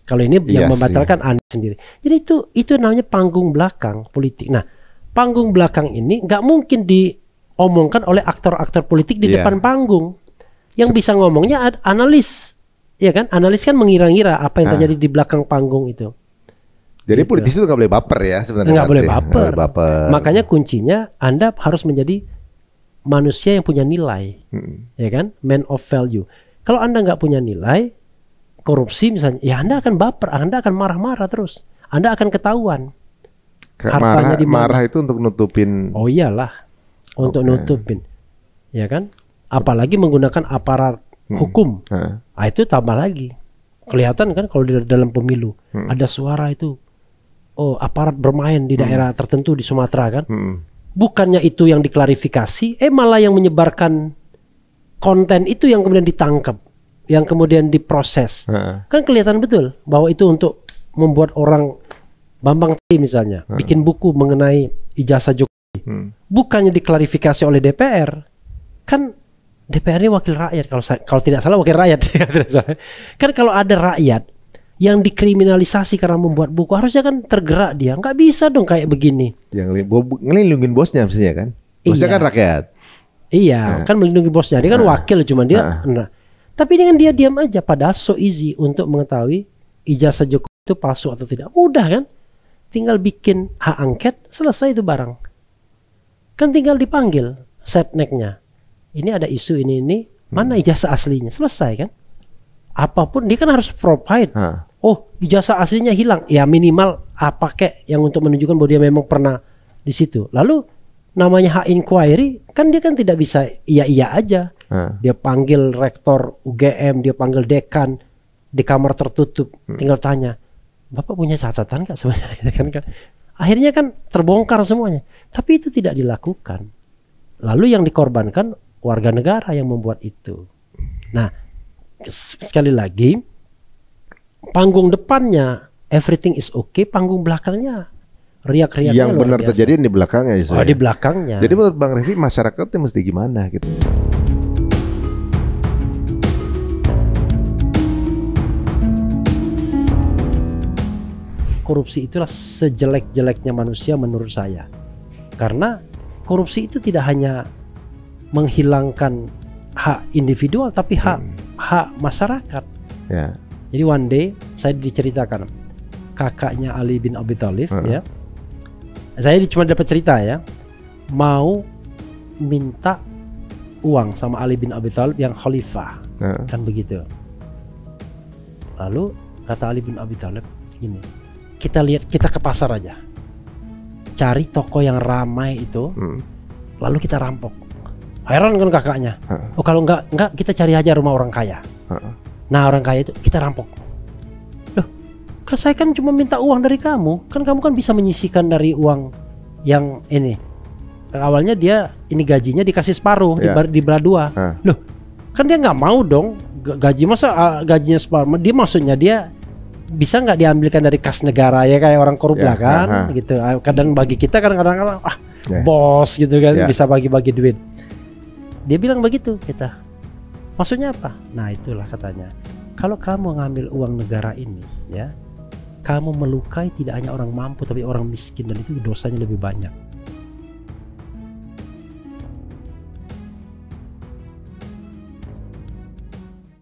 Kalau ini yang membatalkan Anies sendiri. Jadi itu namanya panggung belakang politik. Nah, panggung belakang ini nggak mungkin diomongkan oleh aktor-aktor politik di depan panggung. Yang bisa ngomongnya analis, ya kan? Analis kan mengira-ngira apa yang terjadi di belakang panggung itu. Jadi gitu. Politisi itu nggak boleh baper ya sebenarnya. Nggak boleh baper. Makanya kuncinya Anda harus menjadi manusia yang punya nilai, ya kan? Man of value. Kalau Anda nggak punya nilai, korupsi misalnya, ya Anda akan baper, Anda akan marah-marah terus, Anda akan ketahuan. Marah itu untuk nutupin. Oh iyalah, untuk nutupin, ya kan? Apalagi menggunakan aparat hukum, itu tambah lagi. Kelihatan kan kalau di dalam pemilu ada suara itu, oh aparat bermain di daerah tertentu di Sumatera kan? Bukannya itu yang diklarifikasi, malah yang menyebarkan konten itu yang kemudian ditangkap. Yang kemudian diproses, kan kelihatan betul bahwa itu untuk membuat orang Bambang T misalnya bikin buku mengenai ijazah Jokowi, bukannya diklarifikasi oleh DPR, kan DPR ini wakil rakyat kalau tidak salah wakil rakyat, kan kalau ada rakyat yang dikriminalisasi karena membuat buku harusnya kan tergerak dia, nggak bisa dong kayak begini. Yang ngelindungin bosnya mestinya kan, bosnya kan rakyat. Iya, kan melindungi bosnya, dia kan wakil cuman dia. Tapi dengan dia diam aja, padahal so easy untuk mengetahui ijazah Jokowi itu palsu atau tidak. Mudah kan? Tinggal bikin hak angket, selesai itu barang. Kan tinggal dipanggil setnek-nya. Ini ada isu ini, mana ijazah aslinya? Selesai kan? Apapun dia kan harus provide. Oh, ijazah aslinya hilang. Ya minimal apa kek yang untuk menunjukkan bahwa dia memang pernah di situ. Lalu namanya hak inquiry, kan dia kan tidak bisa iya aja. Dia panggil rektor UGM, dia panggil dekan di kamar tertutup, tinggal tanya, Bapak punya catatan nggak sebenarnya? kan? Akhirnya kan terbongkar semuanya. Tapi itu tidak dilakukan. Lalu yang dikorbankan warga negara yang membuat itu. Nah, sekali lagi, panggung depannya everything is okay, panggung belakangnya riak-riaknya yang benar terjadi di belakangnya. Di belakangnya. Jadi menurut Bang Refli masyarakatnya mesti gimana gitu? Korupsi itulah sejelek-jeleknya manusia menurut saya. Karena korupsi itu tidak hanya menghilangkan hak individual tapi hak masyarakat. Ya. Jadi one day saya diceritakan kakaknya Ali bin Abi Thalib ya. Saya cuma dapat cerita ya, mau minta uang sama Ali bin Abi Thalib yang khalifah, kan begitu. Lalu kata Ali bin Abi Thalib gini, kita ke pasar aja, cari toko yang ramai itu, lalu kita rampok. Heran kan kakaknya, oh kalau enggak kita cari aja rumah orang kaya. Nah orang kaya itu kita rampok. Loh, kan saya kan cuma minta uang dari kamu, kan kamu kan bisa menyisihkan dari uang yang ini. Awalnya dia ini gajinya dikasih separuh, dibelah dua. Loh, kan dia nggak mau dong gajinya separuh. Dia maksudnya dia bisa nggak diambilkan dari kas negara ya kayak orang korup lah kan, gitu. Kadang bagi kita kadang-kadang bos gitu kan bisa bagi-bagi duit. Dia bilang begitu kita. Maksudnya apa? Nah itulah katanya. Kalau kamu ngambil uang negara ini, ya, kamu melukai tidak hanya orang mampu tapi orang miskin dan itu dosanya lebih banyak.